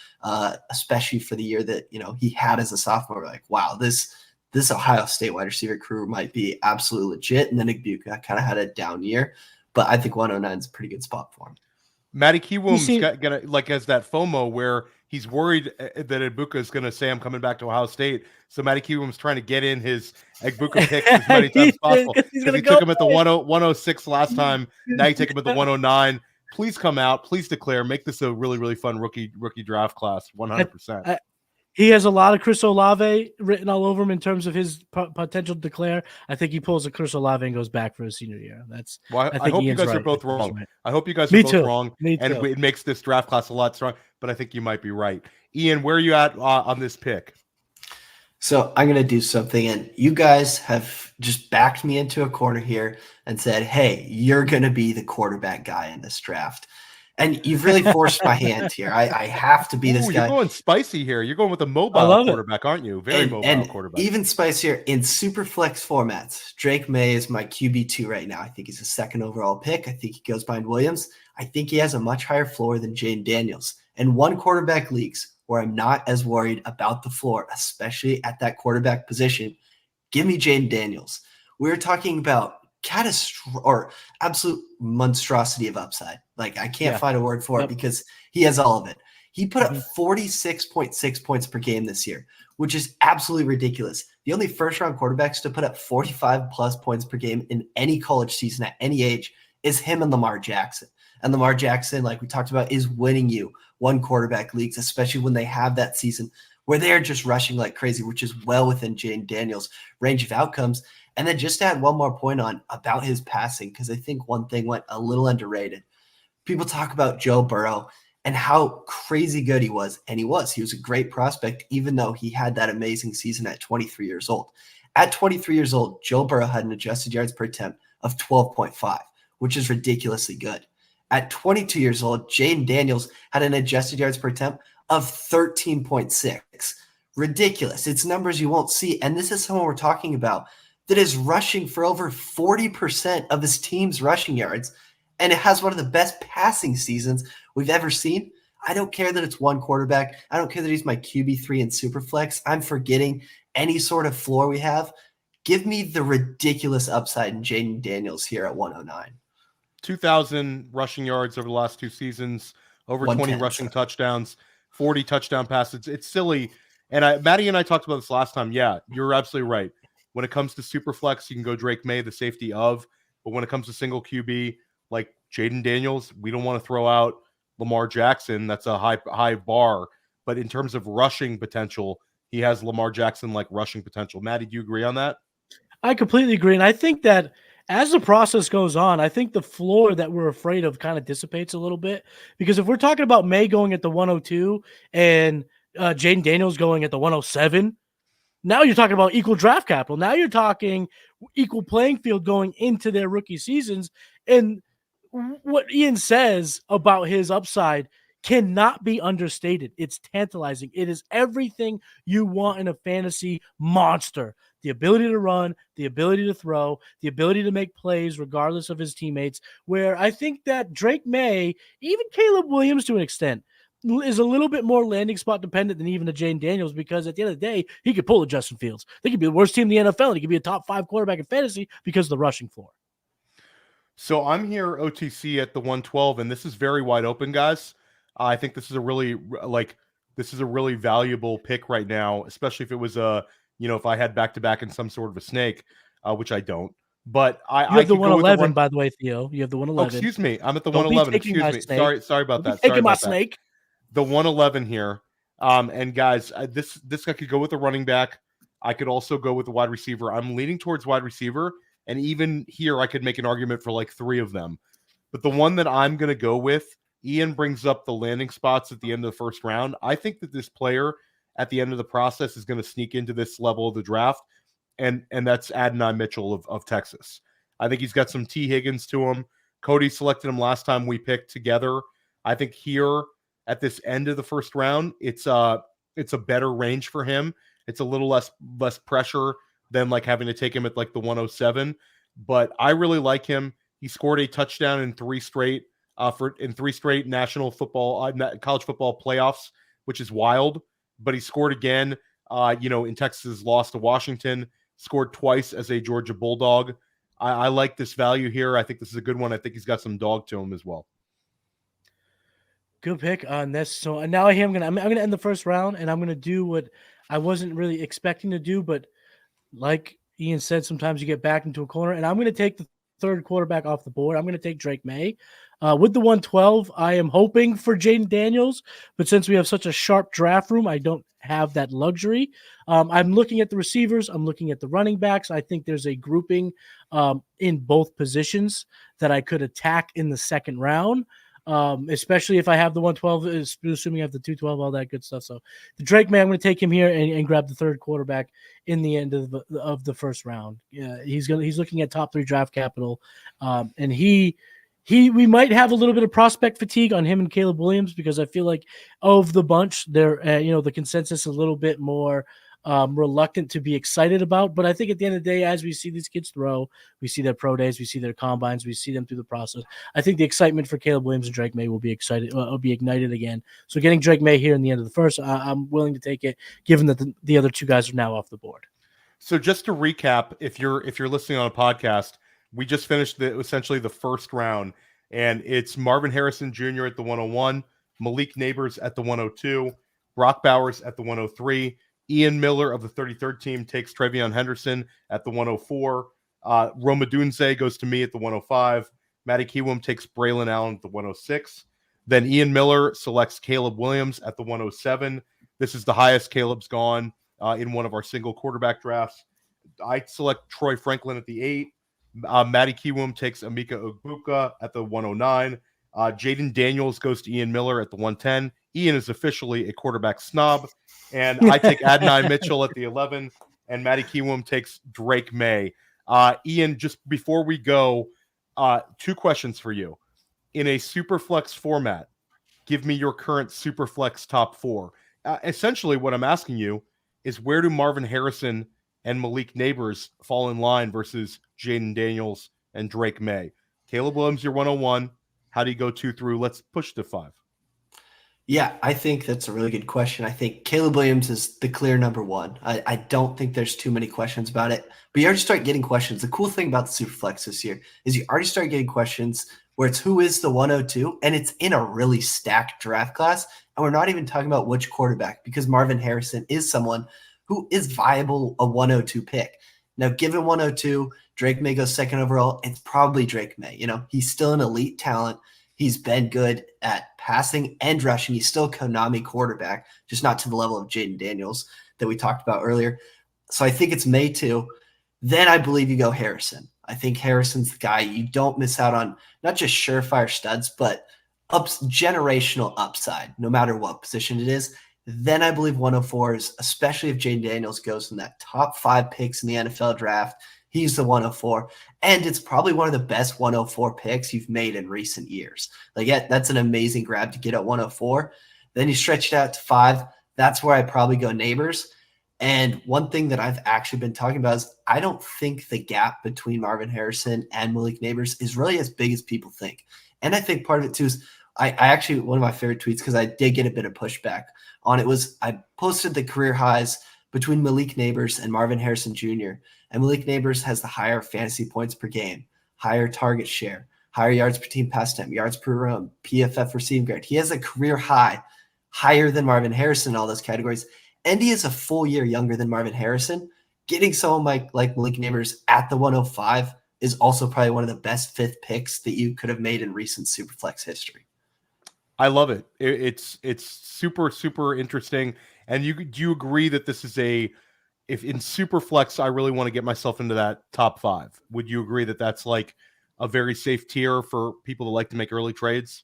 especially for the year that he had as a sophomore. Like, wow, this Ohio State wide receiver crew might be absolutely legit. And then Igbuka kind of had a down year, but I think 109 is a pretty good spot for him. Matty Kiwoom's gonna has that FOMO where he's worried that Igbuka is gonna say I'm coming back to Ohio State. So Matty Kiwoom's trying to get in his Igbuka picks as many times as possible because he took him at the 106 last time. Now you take him at the 109. Please come out. Please declare. Make this a really, really fun rookie draft class. 100%. He has a lot of Chris Olave written all over him in terms of his potential to declare. I think he pulls a Chris Olave and goes back for his senior year. I hope you guys are both wrong. Right. I hope you guys are both wrong. And it makes this draft class a lot strong, but I think you might be right. Ian, where are you at on this pick? So I'm going to do something, and you guys have just backed me into a corner here and said, hey, you're going to be the quarterback guy in this draft. And you've really forced my hand here. I have to be this guy. You're going spicy here. You're going with a mobile quarterback, aren't you? Very mobile quarterback. Even spicier in super flex formats. Drake Maye is my QB2 right now. I think he's a second overall pick. I think he goes behind Williams. I think he has a much higher floor than Jayden Daniels. And one quarterback leagues where I'm not as worried about the floor, especially at that quarterback position, give me Jayden Daniels. We're talking about absolute monstrosity of upside. Like, I can't find a word for it because he has all of it. He put up 46.6 points per game this year, which is absolutely ridiculous. The only first-round quarterbacks to put up 45-plus points per game in any college season at any age is him and Lamar Jackson. And Lamar Jackson, like we talked about, is winning you one quarterback leagues, especially when they have that season where they're just rushing like crazy, which is well within Jayden Daniels' range of outcomes. And then just to add one more point on about his passing, because I think one thing went a little underrated. People talk about Joe Burrow and how crazy good he was. And he was a great prospect, even though he had that amazing season at 23 years old. At 23 years old, Joe Burrow had an adjusted yards per attempt of 12.5, which is ridiculously good. At 22 years old, Jayden Daniels had an adjusted yards per attempt of 13.6. Ridiculous. It's numbers you won't see. And this is someone we're talking about that is rushing for over 40% of his team's rushing yards, and it has one of the best passing seasons we've ever seen. I don't care that it's one quarterback. I don't care that he's my QB3 in Superflex. I'm forgetting any sort of floor we have. Give me the ridiculous upside in Jayden Daniels here at 109. 2,000 rushing yards over the last two seasons, over 20 rushing touchdowns, 40 touchdown passes. It's silly. And Matty and I talked about this last time. Yeah, you're absolutely right. When it comes to super flex, you can go Drake Maye, the safety of. But when it comes to single QB, like Jayden Daniels, we don't want to throw out Lamar Jackson. That's a high bar. But in terms of rushing potential, he has Lamar Jackson-like rushing potential. Matty, do you agree on that? I completely agree. And I think that as the process goes on, I think the floor that we're afraid of kind of dissipates a little bit. Because if we're talking about May going at the 102 and Jayden Daniels going at the 107, now you're talking about equal draft capital. Now you're talking equal playing field going into their rookie seasons. And what Ian says about his upside cannot be understated. It's tantalizing. It is everything you want in a fantasy monster. The ability to run, the ability to throw, the ability to make plays regardless of his teammates, where I think that Drake Maye, even Caleb Williams to an extent, is a little bit more landing spot dependent than even a Jayden Daniels, because at the end of the day, he could pull a Justin Fields. They could be the worst team in the NFL, and he could be a top 5 quarterback in fantasy because of the rushing floor. So I'm here OTC at the 112, and this is very wide open, guys. I think this is a really valuable pick right now, especially if it was if I had back-to-back in some sort of a snake, which I don't. But I have the 111, by the way, Theo. You have the 111. Oh, excuse me. I'm at the 111. Excuse me. Sorry about that. Taking my snake. The 111 here. And guys, this I could go with a running back. I could also go with a wide receiver. I'm leaning towards wide receiver, and even here I could make an argument for like 3 of them. But the one that I'm going to go with Ian brings up the landing spots at the end of the first round. I think that this player at the end of the process is going to sneak into this level of the draft, and that's Adonai Mitchell of Texas. I think he's got some T. Higgins to him. Cody selected him last time we picked together. I think here at this end of the first round, it's a better range for him. It's a little less pressure than like having to take him at like the 107. But I really like him. He scored a touchdown in three straight national football, college football playoffs, which is wild. But he scored again, in Texas' loss to Washington. Scored twice as a Georgia Bulldog. I like this value here. I think this is a good one. I think he's got some dog to him as well. Good pick on this. So now I'm gonna end the first round, and I'm gonna do what I wasn't really expecting to do, but like Ian said, sometimes you get back into a corner, and I'm gonna take the third quarterback off the board. I'm gonna take Drake Maye. With the 112, I am hoping for Jayden Daniels, but since we have such a sharp draft room, I don't have that luxury. I'm looking at the receivers. I'm looking at the running backs. I think there's a grouping in both positions that I could attack in the second round, especially if I have the 112, assuming I have the 212, all that good stuff. So the Drake Maye, I'm going to take him here and grab the third quarterback in the end of the first round. Yeah, he's looking at top 3 draft capital, and we might have a little bit of prospect fatigue on him and Caleb Williams, because I feel like of the bunch, they're the consensus a little bit more reluctant to be excited about. But I think at the end of the day, as we see these kids throw, we see their pro days, we see their combines, we see them through the process. I think the excitement for Caleb Williams and Drake Maye will be ignited again. So getting Drake Maye here in the end of the first, I'm willing to take it, given that the other 2 guys are now off the board. So just to recap, if you're listening on a podcast, we just finished essentially the first round, and it's Marvin Harrison Jr. at the 101, Malik Nabers at the 102, Brock Bowers at the 103, Ian Miller of the 33rd team takes Trevion Henderson at the 104, Rome Odunze goes to me at the 105, Matty Kiwoom takes Braylon Allen at the 106, then Ian Miller selects Caleb Williams at the 107. This is the highest Caleb's gone in one of our single quarterback drafts. I select Troy Franklin at the 8. Matty Kiwoom takes Emeka Egbuka at the 109. Jayden Daniels goes to Ian Miller at the 110. Ian is officially a quarterback snob. And I take Adonai Mitchell at the 11. And Matty Kiwoom takes Drake Maye. Ian, just before we go, 2 questions for you. In a Superflex format, give me your current Superflex top 4. Essentially, what I'm asking you is, where do Marvin Harrison and Malik Nabers fall in line versus Jayden Daniels and Drake Maye? Caleb Williams, your 101. How do you go 2 through? Let's push to 5. Yeah, I think that's a really good question. I think Caleb Williams is the clear number 1. I don't think there's too many questions about it, but you already start getting questions. The cool thing about the Superflex this year is you already start getting questions where it's who is the 102, and it's in a really stacked draft class. And we're not even talking about which quarterback, because Marvin Harrison is someone who is viable, a 102 pick. Now, given 102, Drake Maye goes second overall, it's probably Drake Maye. He's still an elite talent. He's been good at passing and rushing. He's still a Konami quarterback, just not to the level of Jayden Daniels that we talked about earlier. So I think it's Maye too. Then I believe you go Harrison. I think Harrison's the guy. You don't miss out on not just surefire studs, but generational upside, no matter what position it is. Then I believe 104 is, especially if Jayden Daniels goes in that top 5 picks in the NFL draft, he's the 104. And it's probably one of the best 104 picks you've made in recent years. That's an amazing grab to get at 104. Then you stretch it out to 5. That's where I probably go Nabers. And one thing that I've actually been talking about is I don't think the gap between Marvin Harrison and Malik Nabers is really as big as people think. And I think part of it too is I actually, one of my favorite tweets, because I did get a bit of pushback on it, was I posted the career highs between Malik Nabers and Marvin Harrison Jr. And Malik Nabers has the higher fantasy points per game, higher target share, higher yards per team pass attempt, yards per run, PFF receiving grade. He has a career high, higher than Marvin Harrison in all those categories. And he is a full year younger than Marvin Harrison. Getting someone like Malik Nabers at the 105 is also probably one of the best 5th picks that you could have made in recent Superflex history. I love it. It's super, super interesting. And do you agree that this is if in Superflex, I really want to get myself into that top 5, would you agree that that's like a very safe tier for people that like to make early trades?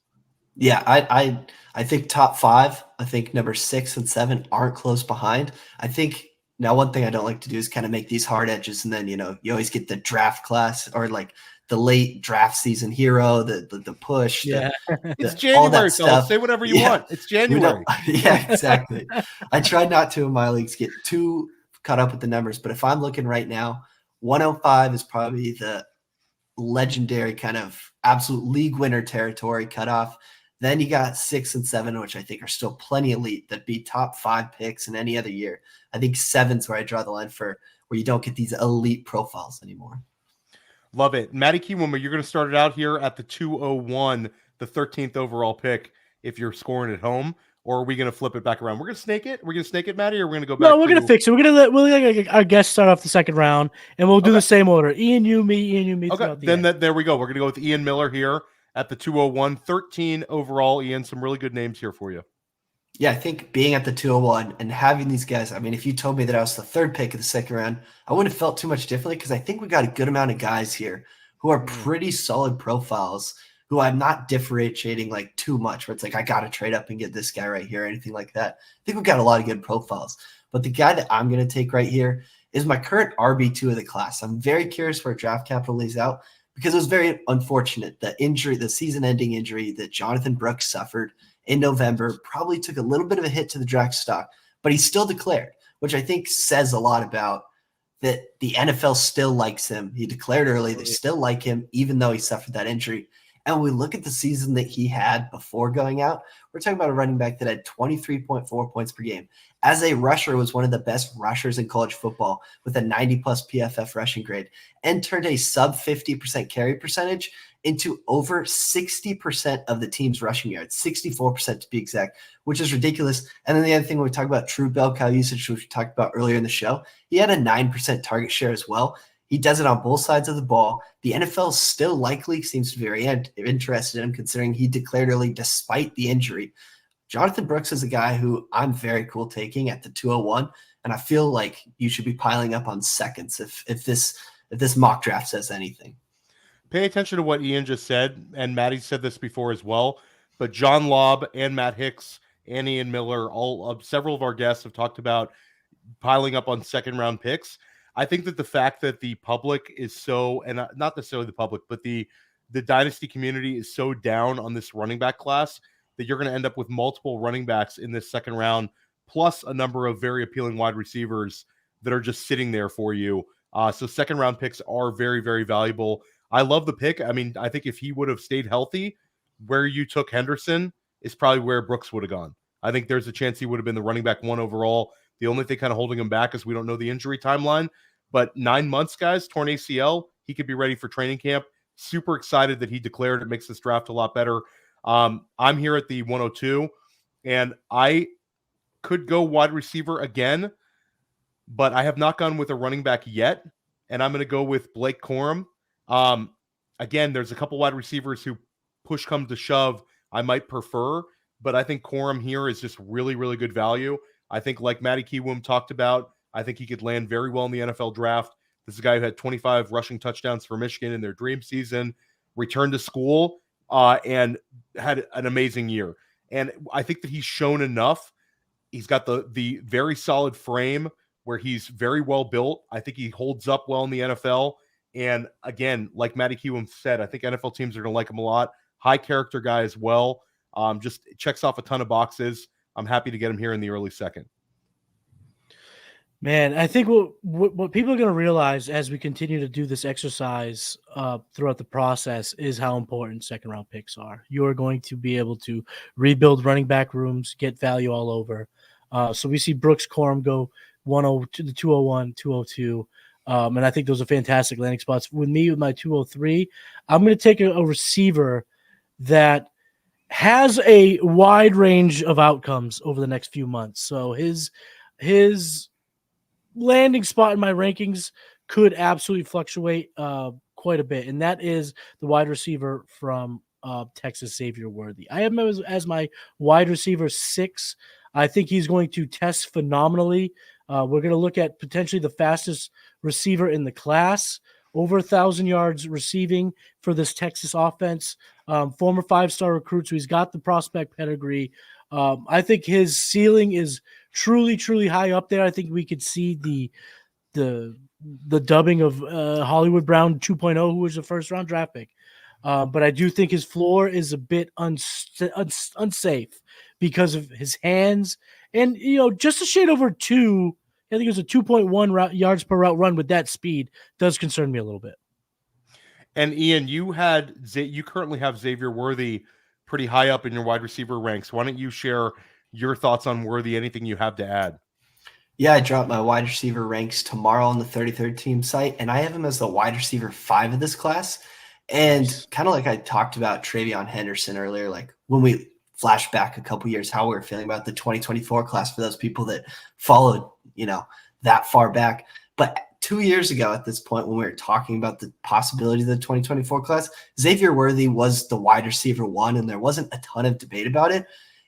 Yeah, I think top 5. I think number 6 and 7 aren't close behind. I think now one thing I don't like to do is kind of make these hard edges, and then you always get the draft class or like the late draft season hero, the push, Yeah. It's all that January, fellas. stuff. Say whatever you want. It's January. Yeah, exactly. I try not to in my leagues get too caught up with the numbers, but if I'm looking right now, 105 is probably the legendary kind of absolute league winner territory cutoff. Then you got 6 and 7, which I think are still plenty elite that be top 5 picks in any other year. I think 7's where I draw the line for where you don't get these elite profiles anymore. Love it. Matty Kiwoom, you're going to start it out here at the 201, the 13th overall pick if you're scoring at home, or are we going to flip it back around? We're going to snake it? We're going to snake it, Matty, or we're going to go back? No, we're going to fix it. We'll let our guests start off the second round, and we'll do the same order. Ian, you, me. Okay, then there we go. We're going to go with Ian Miller here at the 201, 13 overall. Ian, some really good names here for you. Yeah, I think being at the 201 and having these guys, I mean, if you told me that I was the 3rd pick of the second round, I wouldn't have felt too much differently because I think we got a good amount of guys here who are pretty solid profiles who I'm not differentiating like too much where it's like, I got to trade up and get this guy right here or anything like that. I think we've got a lot of good profiles. But the guy that I'm going to take right here is my current RB2 of the class. I'm very curious where draft capital lays out because it was very unfortunate. The season-ending injury that Jonathan Brooks suffered in November probably took a little bit of a hit to the draft stock, but he's still declared, which I think says a lot about that the NFL still likes him. He declared early. They still like him, even though he suffered that injury. And when we look at the season that he had before going out, we're talking about a running back that had 23.4 points per game. As a rusher, was one of the best rushers in college football with a 90-plus PFF rushing grade and turned a sub 50% carry percentage into over 60% of the team's rushing yards, 64% to be exact, which is ridiculous. And then the other thing, when we talk about true bell cow usage, which we talked about earlier in the show, he had a 9% target share as well. He does it on both sides of the ball. The NFL still likely seems to be very interested in him, considering he declared early despite the injury. Jonathan Brooks is a guy who I'm very cool taking at the 201, and I feel like you should be piling up on seconds if this mock draft says anything. Pay attention to what Ian just said, and Matty said this before as well, but John Lobb and Matt Hicks and Ian Miller, several of our guests have talked about piling up on second-round picks. I think that the fact that the public is so, and not necessarily the public, but the dynasty community is so down on this running back class that you're going to end up with multiple running backs in this second round, plus a number of very appealing wide receivers that are just sitting there for you. So second round picks are very, very valuable. I love the pick. I mean, I think if he would have stayed healthy, where you took Henderson is probably where Brooks would have gone. I think there's a chance he would have been the running back 1 overall. The only thing kind of holding him back is we don't know the injury timeline. But 9 months, guys, torn ACL, he could be ready for training camp. Super excited that he declared. It makes this draft a lot better. I'm here at the 102, and I could go wide receiver again, but I have not gone with a running back yet, and I'm going to go with Blake Corum. Again, there's a couple wide receivers who push come to shove I might prefer, but I think Corum here is just really, really good value. I think like Matty Kiwoom talked about, I think he could land very well in the NFL draft. This is a guy who had 25 rushing touchdowns for Michigan in their dream season, returned to school, and had an amazing year. And I think that he's shown enough. He's got the very solid frame where he's very well built. I think he holds up well in the NFL. And again, like Matty Kiwoom said, I think NFL teams are going to like him a lot. High character guy as well. Just checks off a ton of boxes. I'm happy to get him here in the early second. Man, I think what people are going to realize as we continue to do this exercise throughout the process is how important second-round picks are. You are going to be able to rebuild running back rooms, get value all over. So we see Brooks Corum go 102 to the 201, 202. And I think those are fantastic landing spots. With me, with my 203, I'm going to take a receiver that has a wide range of outcomes over the next few months. So his landing spot in my rankings could absolutely fluctuate quite a bit, and that is the wide receiver from Texas, Xavier Worthy. I have him as my wide receiver 6. I think he's going to test phenomenally. We're going to look at potentially the fastest receiver in the class over 1,000 yards receiving for this Texas offense. Former 5-star recruit, so he's got the prospect pedigree. I think his ceiling is truly, truly high up there. I think we could see the dubbing of Hollywood Brown 2.0, who was a first-round draft pick. But I do think his floor is a bit unsafe because of his hands. And, just a shade over 2, I think it was a 2.1 yards per route run with that speed does concern me a little bit. And Ian, you currently have Xavier Worthy pretty high up in your wide receiver ranks. Why don't you share your thoughts on Worthy? Anything you have to add? Yeah, I dropped my wide receiver ranks tomorrow on the 33rd team site, and I have him as the wide receiver 5 of this class. And kind of like I talked about Travion Henderson earlier, like when we flash back a couple years, how we were feeling about the 2024 class for those people that followed, that far back. But 2 years ago at this point, when we were talking about the possibility of the 2024 class, Xavier Worthy was the wide receiver 1, and there wasn't a ton of debate about it.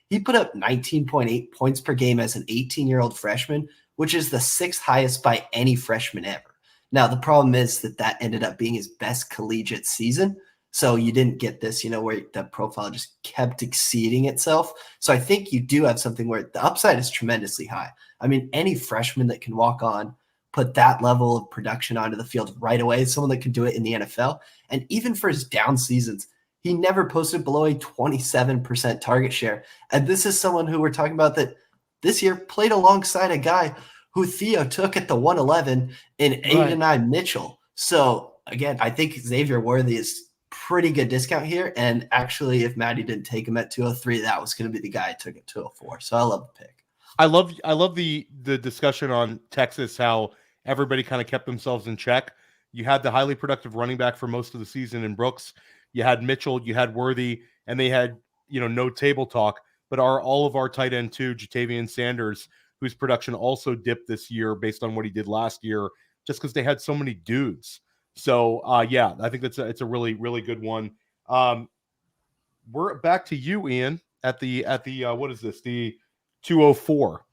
He put up 19.8 points per game as an 18-year-old freshman, which is the 6th highest by any freshman ever. Now, the problem is that ended up being his best collegiate season. So you didn't get this, where the profile just kept exceeding itself. So I think you do have something where the upside is tremendously high. I mean, any freshman that can walk on, put that level of production onto the field right away, someone that can do it in the NFL. And even for his down seasons, he never posted below a 27% target share. And this is someone who we're talking about that this year played alongside a guy who Theo took at the 111 in Aiden Mitchell. So again, I think Xavier Worthy is pretty good discount here. And actually, if Matty didn't take him at 203, that was going to be the guy I took at 204. So I love the pick. I love the discussion on Texas, how everybody kind of kept themselves in check. You had the highly productive running back for most of the season in Brooks. You had Mitchell, you had Worthy, and they had, no table talk, but all of our tight end too, Jatavian Sanders, whose production also dipped this year based on what he did last year, just because they had so many dudes. So yeah, I think it's a really, really good one. We're back to you, Ian, at the what is this? The 204.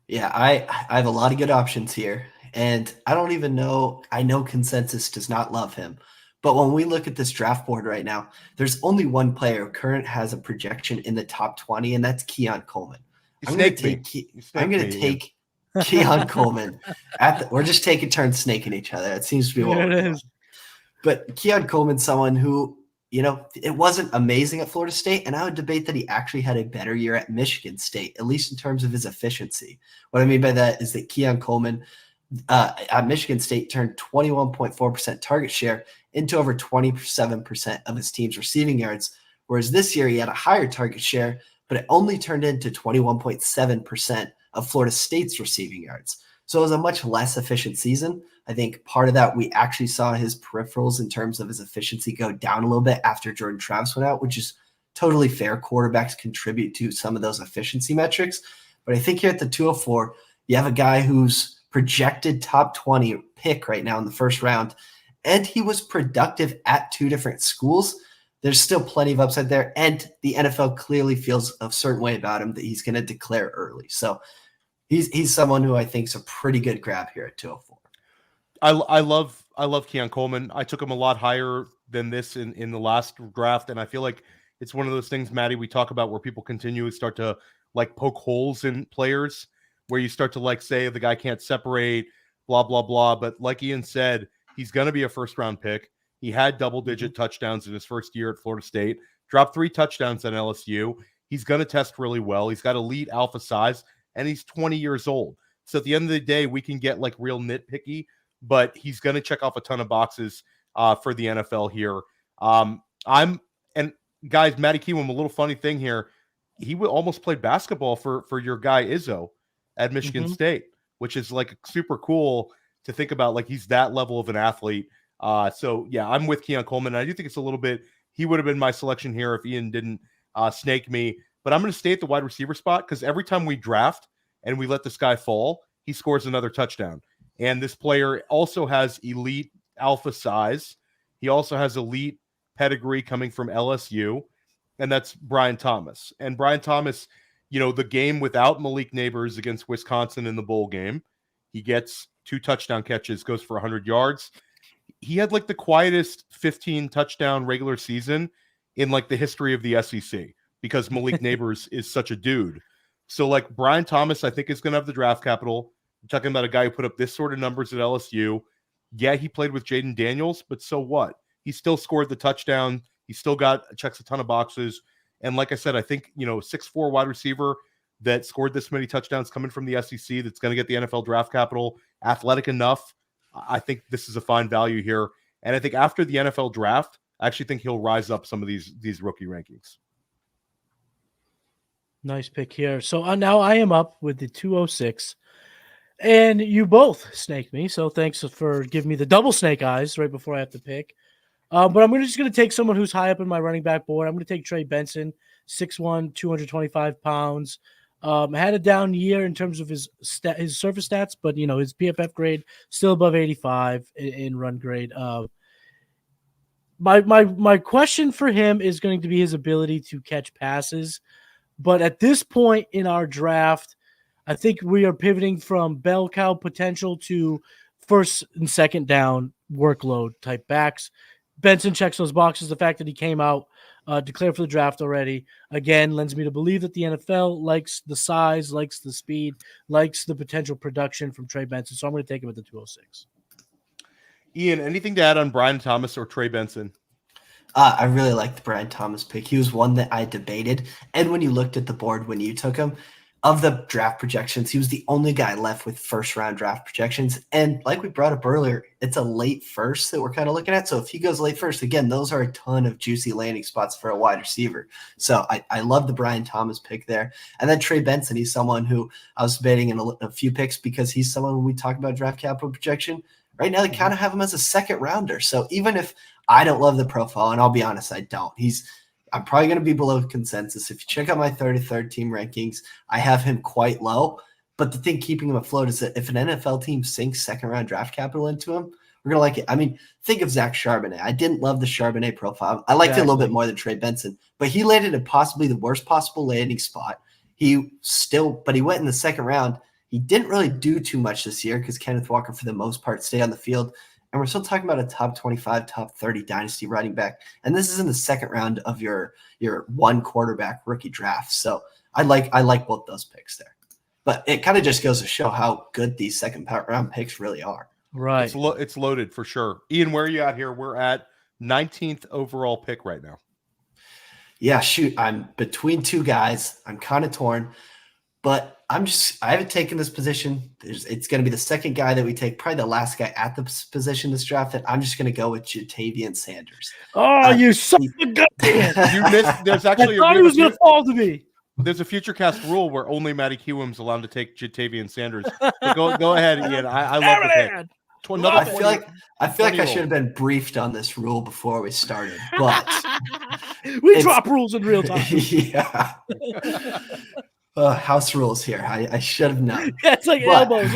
Yeah, I have a lot of good options here. And I don't even know, I know consensus does not love him. But when we look at this draft board right now, there's only one player who currently has a projection in the top 20, and that's Keon Coleman. I'm going to take Keon Coleman. We're just taking turns snaking each other. It seems to be what it is. But Keon Coleman, someone who, it wasn't amazing at Florida State, and I would debate that he actually had a better year at Michigan State, at least in terms of his efficiency. What I mean by that is that Keon Coleman at Michigan State turned 21.4% target share into over 27% of his team's receiving yards, whereas this year he had a higher target share, but it only turned into 21.7% of Florida State's receiving yards. So it was a much less efficient season. I think part of that, we actually saw his peripherals in terms of his efficiency go down a little bit after Jordan Travis went out, which is totally fair. Quarterbacks contribute to some of those efficiency metrics. But I think here at the 204, you have a guy who's projected top 20 pick right now in the first round, and he was productive at 2 different schools. There's still plenty of upside there, and the NFL clearly feels a certain way about him that he's going to declare early. So he's someone who I think is a pretty good grab here at 204. I love Keon Coleman. I took him a lot higher than this in the last draft, and I feel like it's one of those things, Matty, we talk about where people continually start to like poke holes in players, where you start to like say the guy can't separate, blah, blah, blah. But like Ian said, he's going to be a first-round pick. He had double-digit touchdowns in his first year at Florida State, dropped 3 touchdowns at LSU. He's going to test really well. He's got elite alpha size, and he's 20 years old. So at the end of the day, we can get like real nitpicky, but he's going to check off a ton of boxes for the NFL here. And guys, Matty Kiwoom, a little funny thing here. He almost played basketball for your guy Izzo at Michigan State, which is like super cool to think about. Like he's that level of an athlete. So yeah, I'm with Keon Coleman. And I do think it's a little bit, he would have been my selection here if Ian didn't snake me, but I'm going to stay at the wide receiver spot because every time we draft and we let this guy fall, he scores another touchdown. And this player also has elite alpha size. He also has elite pedigree coming from LSU, and that's Brian Thomas. And Brian Thomas, the game without Malik Nabers against Wisconsin in the bowl game, he gets 2 touchdown catches, goes for 100 yards. he had like the quietest 15 touchdown regular season in like the history of the SEC because Malik Nabers is such a dude. So like Brian Thomas, I think is going to have the draft capital. I'm talking about a guy who put up this sort of numbers at LSU. Yeah, he played with Jayden Daniels, but so what? He still scored the touchdown. He still checks a ton of boxes. And like I said, I think, 6'4" wide receiver that scored this many touchdowns coming from the SEC that's going to get the NFL draft capital, athletic enough. I think this is a fine value here. And I think after the NFL draft, I actually think he'll rise up some of these rookie rankings. Nice pick here. So now I am up with the 206. And you both snaked me, so thanks for giving me the double snake eyes right before I have to pick. But I'm just going to take someone who's high up in my running back board. I'm going to take Trey Benson, 6'1", 225 pounds. Had a down year in terms of his surface stats, but his PFF grade still above 85 in run grade. My question for him is going to be his ability to catch passes. But at this point in our draft, I think we are pivoting from bell cow potential to first and second down workload type backs. Benson checks those boxes. The fact that he came out, declared for the draft already, again, lends me to believe that the NFL likes the size, likes the speed, likes the potential production from Trey Benson. So I'm going to take him at the 206. Ian, anything to add on Brian Thomas or Trey Benson? I really like the Brian Thomas pick. He was one that I debated. And when you looked at the board when you took him, of the draft projections, he was the only guy left with first-round draft projections. And like we brought up earlier, it's a late first that we're kind of looking at. So if he goes late first, again, those are a ton of juicy landing spots for a wide receiver. So I love the Brian Thomas pick there. And then Trey Benson, he's someone who I was debating in a few picks because he's someone when we talk about draft capital projection, right now they kind of have him as a second-rounder. So even if I don't love the profile, and I'll be honest, I don't. I'm probably going to be below consensus. If you check out my 33rd team rankings, I have him quite low. But the thing keeping him afloat is that if an NFL team sinks second-round draft capital into him, we're going to like it. I mean, think of Zach Charbonnet. I didn't love the Charbonnet profile. I liked it a little bit more than Trey Benson. But he landed in possibly the worst possible landing spot. But he went in the second round. He didn't really do too much this year because Kenneth Walker, for the most part, stayed on the field. And we're still talking about a top 25, top 30 dynasty running back. And this is in the second round of your one quarterback rookie draft. So I like both those picks there. But it kind of just goes to show how good these second round picks really are. Right. It's loaded for sure. Ian, where are you at here? We're at 19th overall pick right now. Yeah, shoot. I'm between two guys. I'm kind of torn. But I haven't taken this position. It's going to be the second guy that we take, probably the last guy at this position this draft. That I'm just going to go with Jatavian Sanders. Oh, you son of a gun! You missed. There's actually I thought he was going to fall to me. There's a Futurecast rule where only Matty Kiwoom's allowed to take Jatavian Sanders. Go ahead, Ian. I love the pick. I feel like I should have been briefed on this rule before we started, but we drop rules in real time. Yeah. House rules here. I should have known. Yeah, it's like elbows.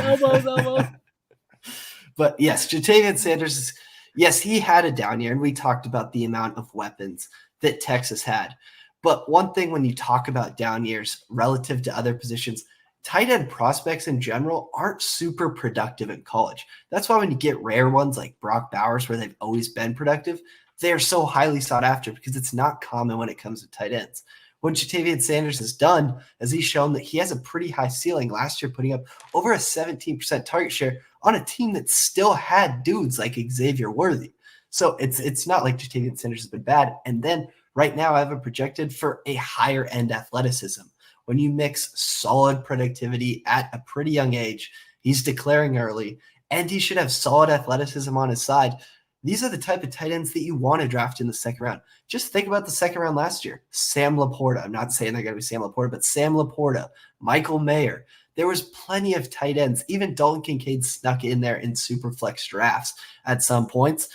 But yes, Jatavian Sanders, yes, he had a down year, and we talked about the amount of weapons that Texas had. But one thing when you talk about down years relative to other positions, tight end prospects in general aren't super productive in college. That's why when you get rare ones like Brock Bowers, where they've always been productive, they are so highly sought after because it's not common when it comes to tight ends. What Jatavian Sanders has done is he's shown that he has a pretty high ceiling last year, putting up over a 17% target share on a team that still had dudes like Xavier Worthy. So it's not like Jatavian Sanders has been bad. And then right now I have him projected for a higher end athleticism. When you mix solid productivity at a pretty young age, he's declaring early, and he should have solid athleticism on his side. These are the type of tight ends that you want to draft in the second round. Just think about the second round last year. Sam Laporta. I'm not saying they're going to be Sam Laporta, but Sam Laporta, Michael Mayer. There was plenty of tight ends. Even Dalton Kincaid snuck in there in super flex drafts at some points.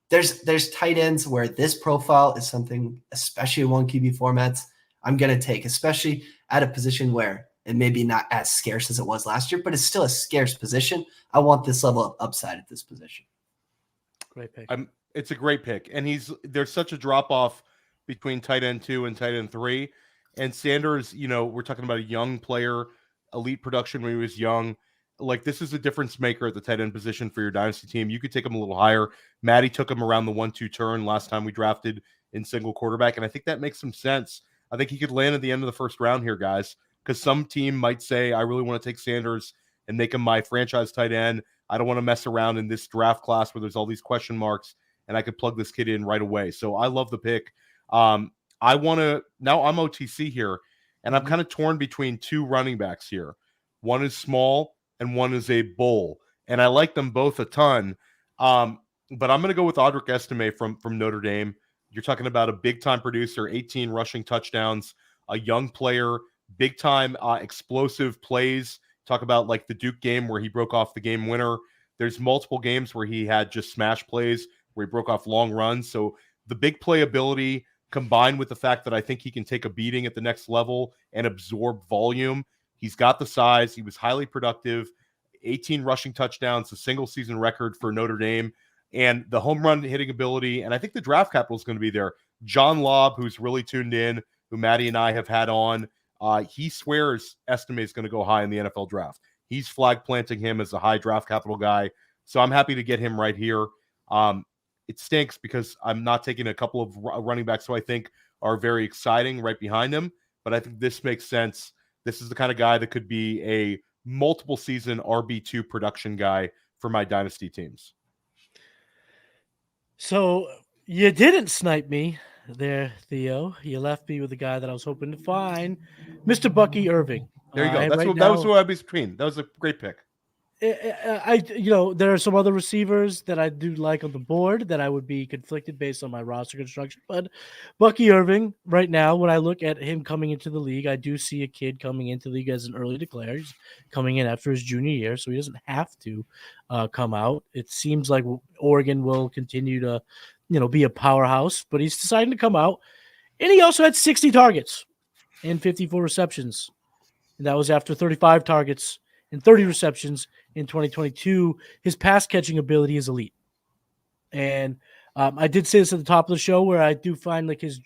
There's tight ends where this profile is something, especially in 1QB formats, I'm going to take, especially at a position where it may be not as scarce as it was last year, but it's still a scarce position. I want this level of upside at this position. Great pick. It's a great pick. And there's such a drop off between tight end 2 and tight end 3. And Sanders, we're talking about a young player, elite production when he was young. like this is a difference maker at the tight end position for your dynasty team. You could take him a little higher. Matty took him around the 1-2 turn last time we drafted in single quarterback, and I think that makes some sense. I think he could land at the end of the first round here, guys, because some team might say, I really want to take Sanders and make him my franchise tight end. I don't want to mess around in this draft class where there's all these question marks, and I could plug this kid in right away. So I love the pick. I want to – now I'm OTC here, and I'm kind of torn between two running backs here. One is small and one is a bull, and I like them both a ton. But I'm going to go with Audric Estime from Notre Dame. You're talking about a big-time producer, 18 rushing touchdowns, a young player, big-time explosive plays. Talk about like the Duke game where he broke off the game winner. There's multiple games where he had just smash plays where he broke off long runs. So the big playability combined with the fact that I think he can take a beating at the next level and absorb volume. He's got the size. He was highly productive. 18 rushing touchdowns, a single season record for Notre Dame, and the home run hitting ability. And I think the draft capital is going to be there. John Lobb, who's really tuned in, who Matty and I have had on, he swears Estime is going to go high in the NFL draft. He's flag planting him as a high draft capital guy. So I'm happy to get him right here. It stinks because I'm not taking a couple of running backs who I think are very exciting right behind him. But I think this makes sense. This is the kind of guy that could be a multiple season RB2 production guy for my dynasty teams. So you didn't snipe me there, Theo. You left me with a guy that I was hoping to find, Mr. Bucky Irving. There you go. That was who I'd be between. That was a great pick. There are some other receivers that I do like on the board that I would be conflicted based on my roster construction. But Bucky Irving, right now, when I look at him coming into the league, I do see a kid coming into the league as an early declare. He's coming in after his junior year, so he doesn't have to come out. It seems like Oregon will continue to, be a powerhouse, but he's deciding to come out. And he also had 60 targets and 54 receptions. And that was after 35 targets and 30 receptions in 2022. His pass catching ability is elite. And I did say this at the top of the show where I do find like his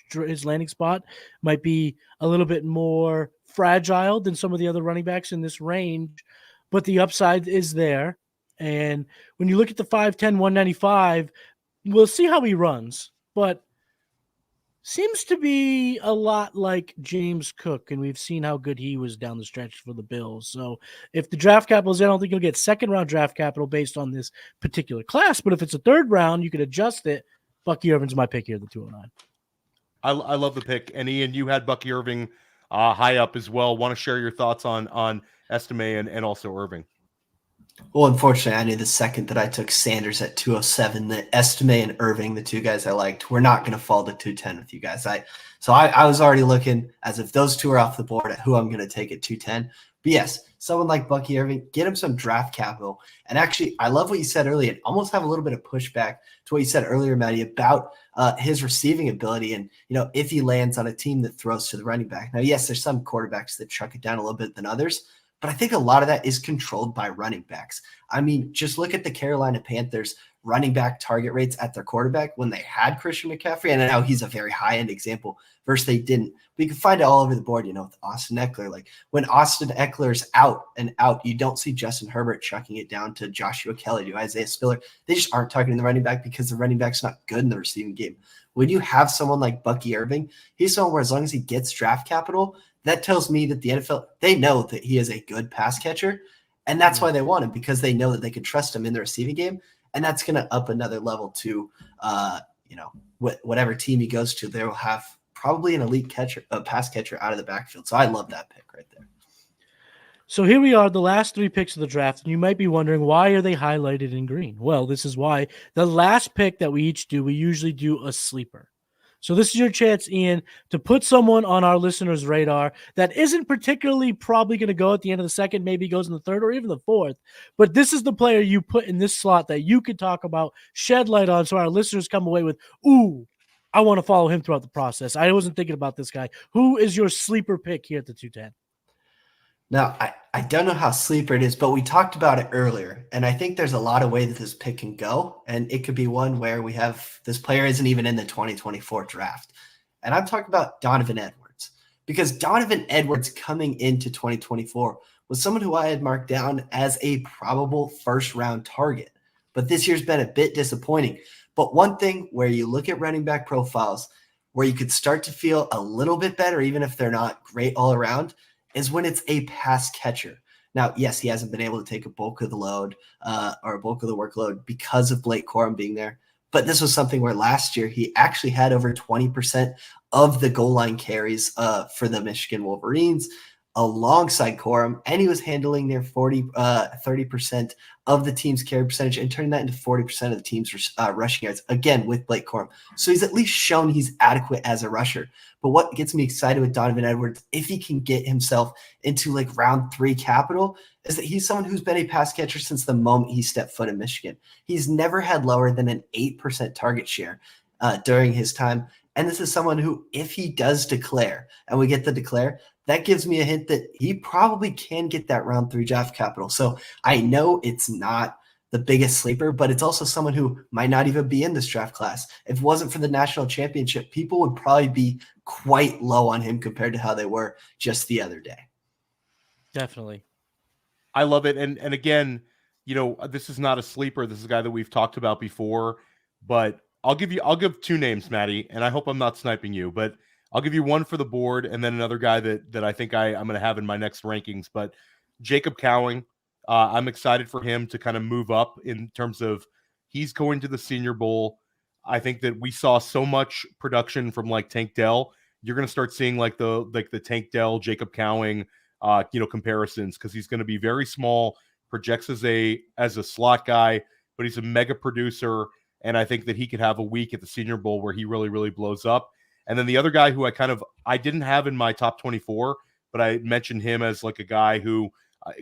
landing spot might be a little bit more fragile than some of the other running backs in this range, but the upside is there. And when you look at the 5'10", 195, we'll see how he runs, but seems to be a lot like James Cook, and we've seen how good he was down the stretch for the Bills. So if the draft capital is there, I don't think you'll get second-round draft capital based on this particular class, but if it's a third round, you could adjust it. Bucky Irving's my pick here, the 209. I love the pick. And Ian, you had Bucky Irving high up as well. Want to share your thoughts on Estime and also Irving? Well, unfortunately, I knew the second that I took Sanders at 207, that Estime and Irving, the two guys I liked, were not going to fall to 210 with you guys. So I was already looking as if those two are off the board at who I'm going to take at 210. But yes, someone like Bucky Irving, get him some draft capital. And actually, I love what you said earlier. I almost have a little bit of pushback to what you said earlier, Matty, about his receiving ability. And, if he lands on a team that throws to the running back. Now, yes, there's some quarterbacks that chuck it down a little bit than others, but I think a lot of that is controlled by running backs. I mean, just look at the Carolina Panthers running back target rates at their quarterback when they had Christian McCaffrey. And I know he's a very high-end example versus they didn't. But you can find it all over the board, with Austin Eckler. Like when Austin Eckler's out, you don't see Justin Herbert chucking it down to Joshua Kelly, to Isaiah Spiller. They just aren't targeting the running back because the running back's not good in the receiving game. When you have someone like Bucky Irving, he's someone where as long as he gets draft capital, that tells me that the NFL, they know that he is a good pass catcher, and that's why they want him, because they know that they can trust him in the receiving game, and that's going to up another level to, whatever team he goes to, they will have probably an elite pass catcher out of the backfield. So I love that pick right there. So here we are, the last three picks of the draft, and you might be wondering, why are they highlighted in green? Well, this is why. The last pick that we each do, we usually do a sleeper. So this is your chance, Ian, to put someone on our listeners' radar that isn't particularly probably going to go at the end of the second, maybe goes in the third or even the fourth. But this is the player you put in this slot that you could talk about, shed light on, so our listeners come away with, ooh, I want to follow him throughout the process. I wasn't thinking about this guy. Who is your sleeper pick here at the 210? Now, I don't know how sleeper it is, but we talked about it earlier, and I think there's a lot of ways that this pick can go, and it could be one where we have this player isn't even in the 2024 draft. And I'm talking about Donovan Edwards, because Donovan Edwards coming into 2024 was someone who I had marked down as a probable first-round target. But this year's been a bit disappointing. But one thing where you look at running back profiles where you could start to feel a little bit better, even if they're not great all around, is when it's a pass catcher. Now, yes, he hasn't been able to take a bulk of the load or a bulk of the workload because of Blake Corum being there. But this was something where last year he actually had over 20% of the goal line carries for the Michigan Wolverines alongside Corum, and he was handling near 30% of the team's carry percentage and turning that into 40% of the team's rushing yards, again, with Blake Corum. So he's at least shown he's adequate as a rusher. But what gets me excited with Donovan Edwards, if he can get himself into like round 3 capital, is that he's someone who's been a pass catcher since the moment he stepped foot in Michigan. He's never had lower than an 8% target share during his time. And this is someone who, if he does declare, and we get the declare, that gives me a hint that he probably can get that round 3 draft capital. So I know it's not the biggest sleeper, but it's also someone who might not even be in this draft class. If it wasn't for the national championship, people would probably be quite low on him compared to how they were just the other day. Definitely. I love it. And again, this is not a sleeper. This is a guy that we've talked about before, but I'll give 2 names, Matty, and I hope I'm not sniping you, but I'll give you one for the board and then another guy that I think I'm going to have in my next rankings. But Jacob Cowing, I'm excited for him to kind of move up in terms of he's going to the Senior Bowl. I think that we saw so much production from like Tank Dell. You're going to start seeing like the Tank Dell, Jacob Cowing, comparisons, because he's going to be very small, projects as a slot guy, but he's a mega producer. And I think that he could have a week at the Senior Bowl where he really, really blows up. And then the other guy who I didn't have in my top 24, but I mentioned him as like a guy who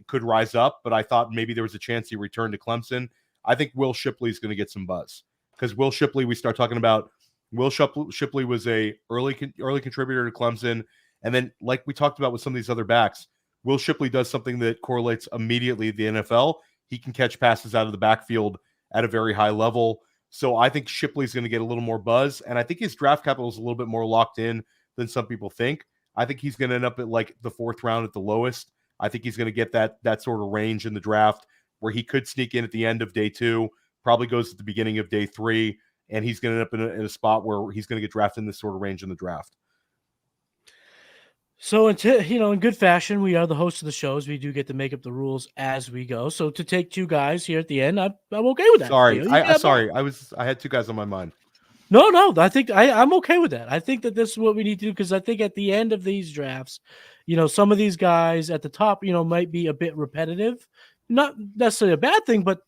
could rise up, but I thought maybe there was a chance he returned to Clemson. I think Will Shipley is going to get some buzz, because Will Shipley, we start talking about Will Shipley was a early contributor to Clemson. And then like we talked about with some of these other backs, Will Shipley does something that correlates immediately to the NFL. He can catch passes out of the backfield at a very high level. So I think Shipley's going to get a little more buzz, and I think his draft capital is a little bit more locked in than some people think. I think he's going to end up at like the 4th round at the lowest. I think he's going to get that sort of range in the draft where he could sneak in at the end of day 2, probably goes at the beginning of day 3, and he's going to end up in a spot where he's going to get drafted in this sort of range in the draft. So, in good fashion, we are the hosts of the shows. We do get to make up the rules as we go. So, to take 2 guys here at the end, I'm okay with that. Sorry, I had 2 guys on my mind. No, I think I'm okay with that. I think that this is what we need to do, because I think at the end of these drafts, some of these guys at the top, might be a bit repetitive. Not necessarily a bad thing, but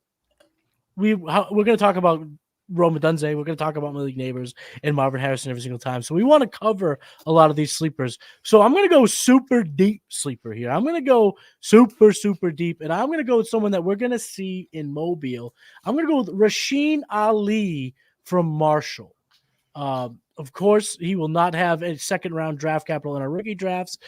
we're going to talk about Rome Odunze. We're going to talk about Malik Nabers and Marvin Harrison every single time. So we want to cover a lot of these sleepers. So I'm going to go super deep sleeper here. I'm going to go super, super deep, and I'm going to go with someone that we're going to see in Mobile. I'm going to go with Rasheen Ali from Marshall. Of course, he will not have a 2nd-round draft capital in our rookie drafts.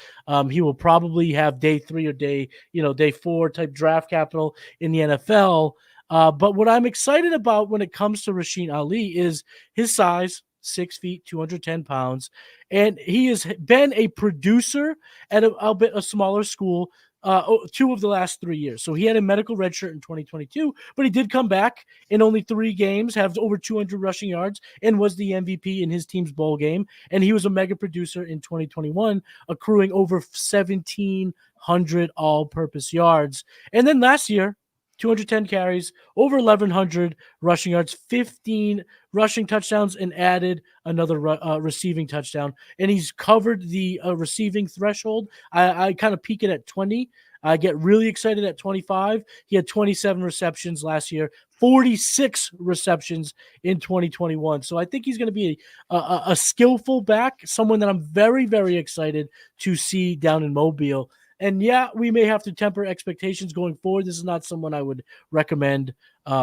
He will probably have day 3 or day 4 type draft capital in the NFL. But what I'm excited about when it comes to Rasheen Ali is his size, 6 feet, 210 pounds. And he has been a producer at a smaller school 2 of the last 3 years. So he had a medical redshirt in 2022, but he did come back in only 3 games, have over 200 rushing yards, and was the MVP in his team's bowl game. And he was a mega producer in 2021, accruing over 1,700 all-purpose yards. And then last year, 210 carries, over 1,100 rushing yards, 15 rushing touchdowns, and added another receiving touchdown. And he's covered the receiving threshold. I kind of peak it at 20. I get really excited at 25. He had 27 receptions last year, 46 receptions in 2021. So I think he's going to be a skillful back, someone that I'm very, very excited to see down in Mobile. And yeah, we may have to temper expectations going forward. This is not someone I would recommend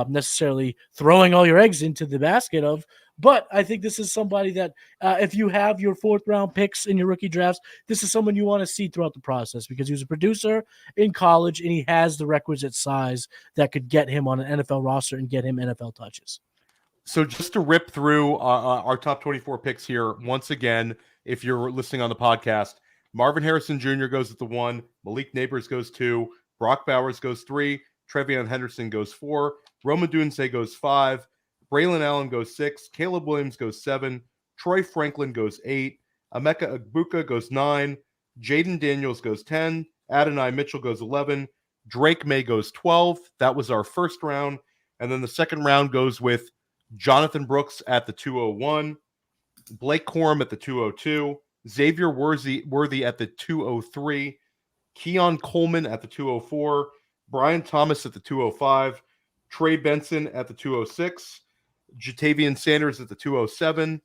necessarily throwing all your eggs into the basket of. But I think this is somebody that if you have your 4th-round picks in your rookie drafts, this is someone you want to see throughout the process, because he was a producer in college and he has the requisite size that could get him on an NFL roster and get him NFL touches. So just to rip through our top 24 picks here, once again, if you're listening on the podcast, Marvin Harrison Jr. goes at the 1. Malik Nabers goes 2. Brock Bowers goes 3. Trevion Henderson goes 4. Rome Odunze goes 5. Braylon Allen goes 6. Caleb Williams goes 7. Troy Franklin goes 8. Emeka Egbuka goes 9. Jayden Daniels goes 10. Adonai Mitchell goes 11. Drake Maye goes 12. That was our first round. And then the second round goes with Jonathan Brooks at the 201. Blake Corum at the 202. Xavier Worthy at the 203. Keon Coleman at the 204. Brian Thomas at the 205. Trey Benson at the 206. Jatavian Sanders at the 207.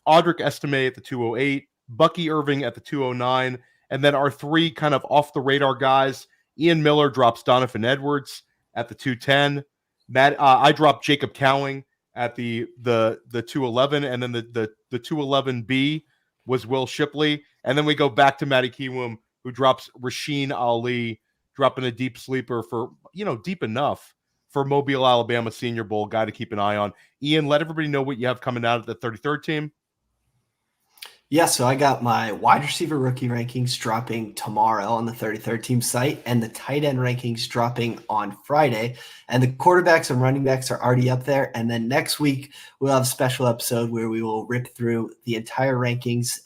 Audric Estime at the 208. Bucky Irving at the 209. And then our three kind of off-the-radar guys, Ian Miller drops Donovan Edwards at the 210. I dropped Jacob Cowing at the 211, and then the 211B was Will Shipley. And then we go back to Matty Kiwoom, who drops Rasheen Ali, dropping a deep sleeper for, deep enough for Mobile, Alabama Senior Bowl, guy to keep an eye on. Ian, let everybody know what you have coming out at the 33rd team. Yeah, so I got my wide receiver rookie rankings dropping tomorrow on the 33rd team site, and the tight end rankings dropping on Friday. And the quarterbacks and running backs are already up there. And then next week, we'll have a special episode where we will rip through the entire rankings.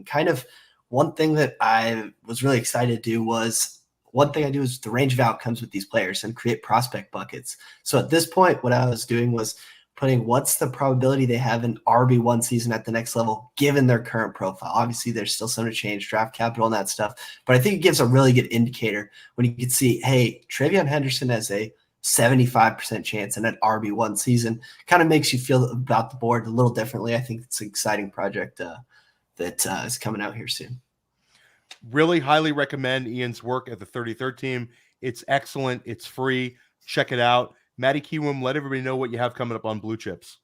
Kind of one thing that I was really excited to do was the range of outcomes with these players and create prospect buckets. So at this point, what I was doing was putting what's the probability they have an RB1 season at the next level, given their current profile. Obviously, there's still some to change, draft capital and that stuff. But I think it gives a really good indicator when you can see, hey, Trevion Henderson has a 75% chance in an RB1 season. Kind of makes you feel about the board a little differently. I think it's an exciting project that is coming out here soon. Really highly recommend Ian's work at the 33rd team. It's excellent. It's free. Check it out. Matty Kiwoom, let everybody know what you have coming up on Blue Chips.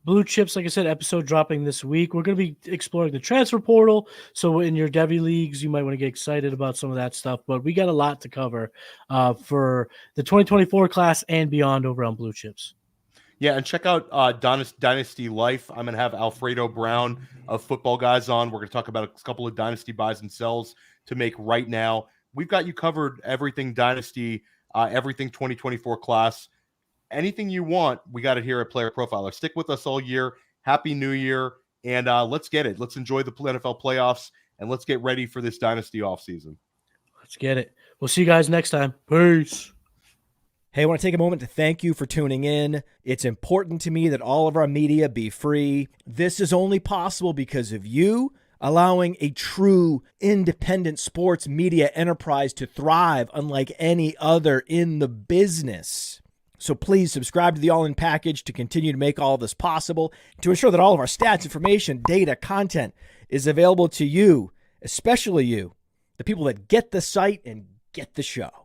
Blue Chips, like I said, episode dropping this week. We're going to be exploring the transfer portal. So in your Devy leagues, you might want to get excited about some of that stuff. But we got a lot to cover for the 2024 class and beyond over on Blue Chips. Yeah, and check out Dynasty Life. I'm going to have Alfredo Brown of Football Guys on. We're going to talk about a couple of Dynasty buys and sells to make right now. We've got you covered, everything Dynasty, everything 2024 class. Anything you want, we got it here at Player Profiler. Stick with us all year. Happy New Year, and let's get it. Let's enjoy the NFL playoffs, and let's get ready for this Dynasty offseason. Let's get it. We'll see you guys next time. Peace. Hey, I want to take a moment to thank you for tuning in. It's important to me that all of our media be free. This is only possible because of you allowing a true independent sports media enterprise to thrive unlike any other in the business. So please subscribe to the All In Package to continue to make all of this possible, to ensure that all of our stats, information, data, content is available to you, especially you, the people that get the site and get the show.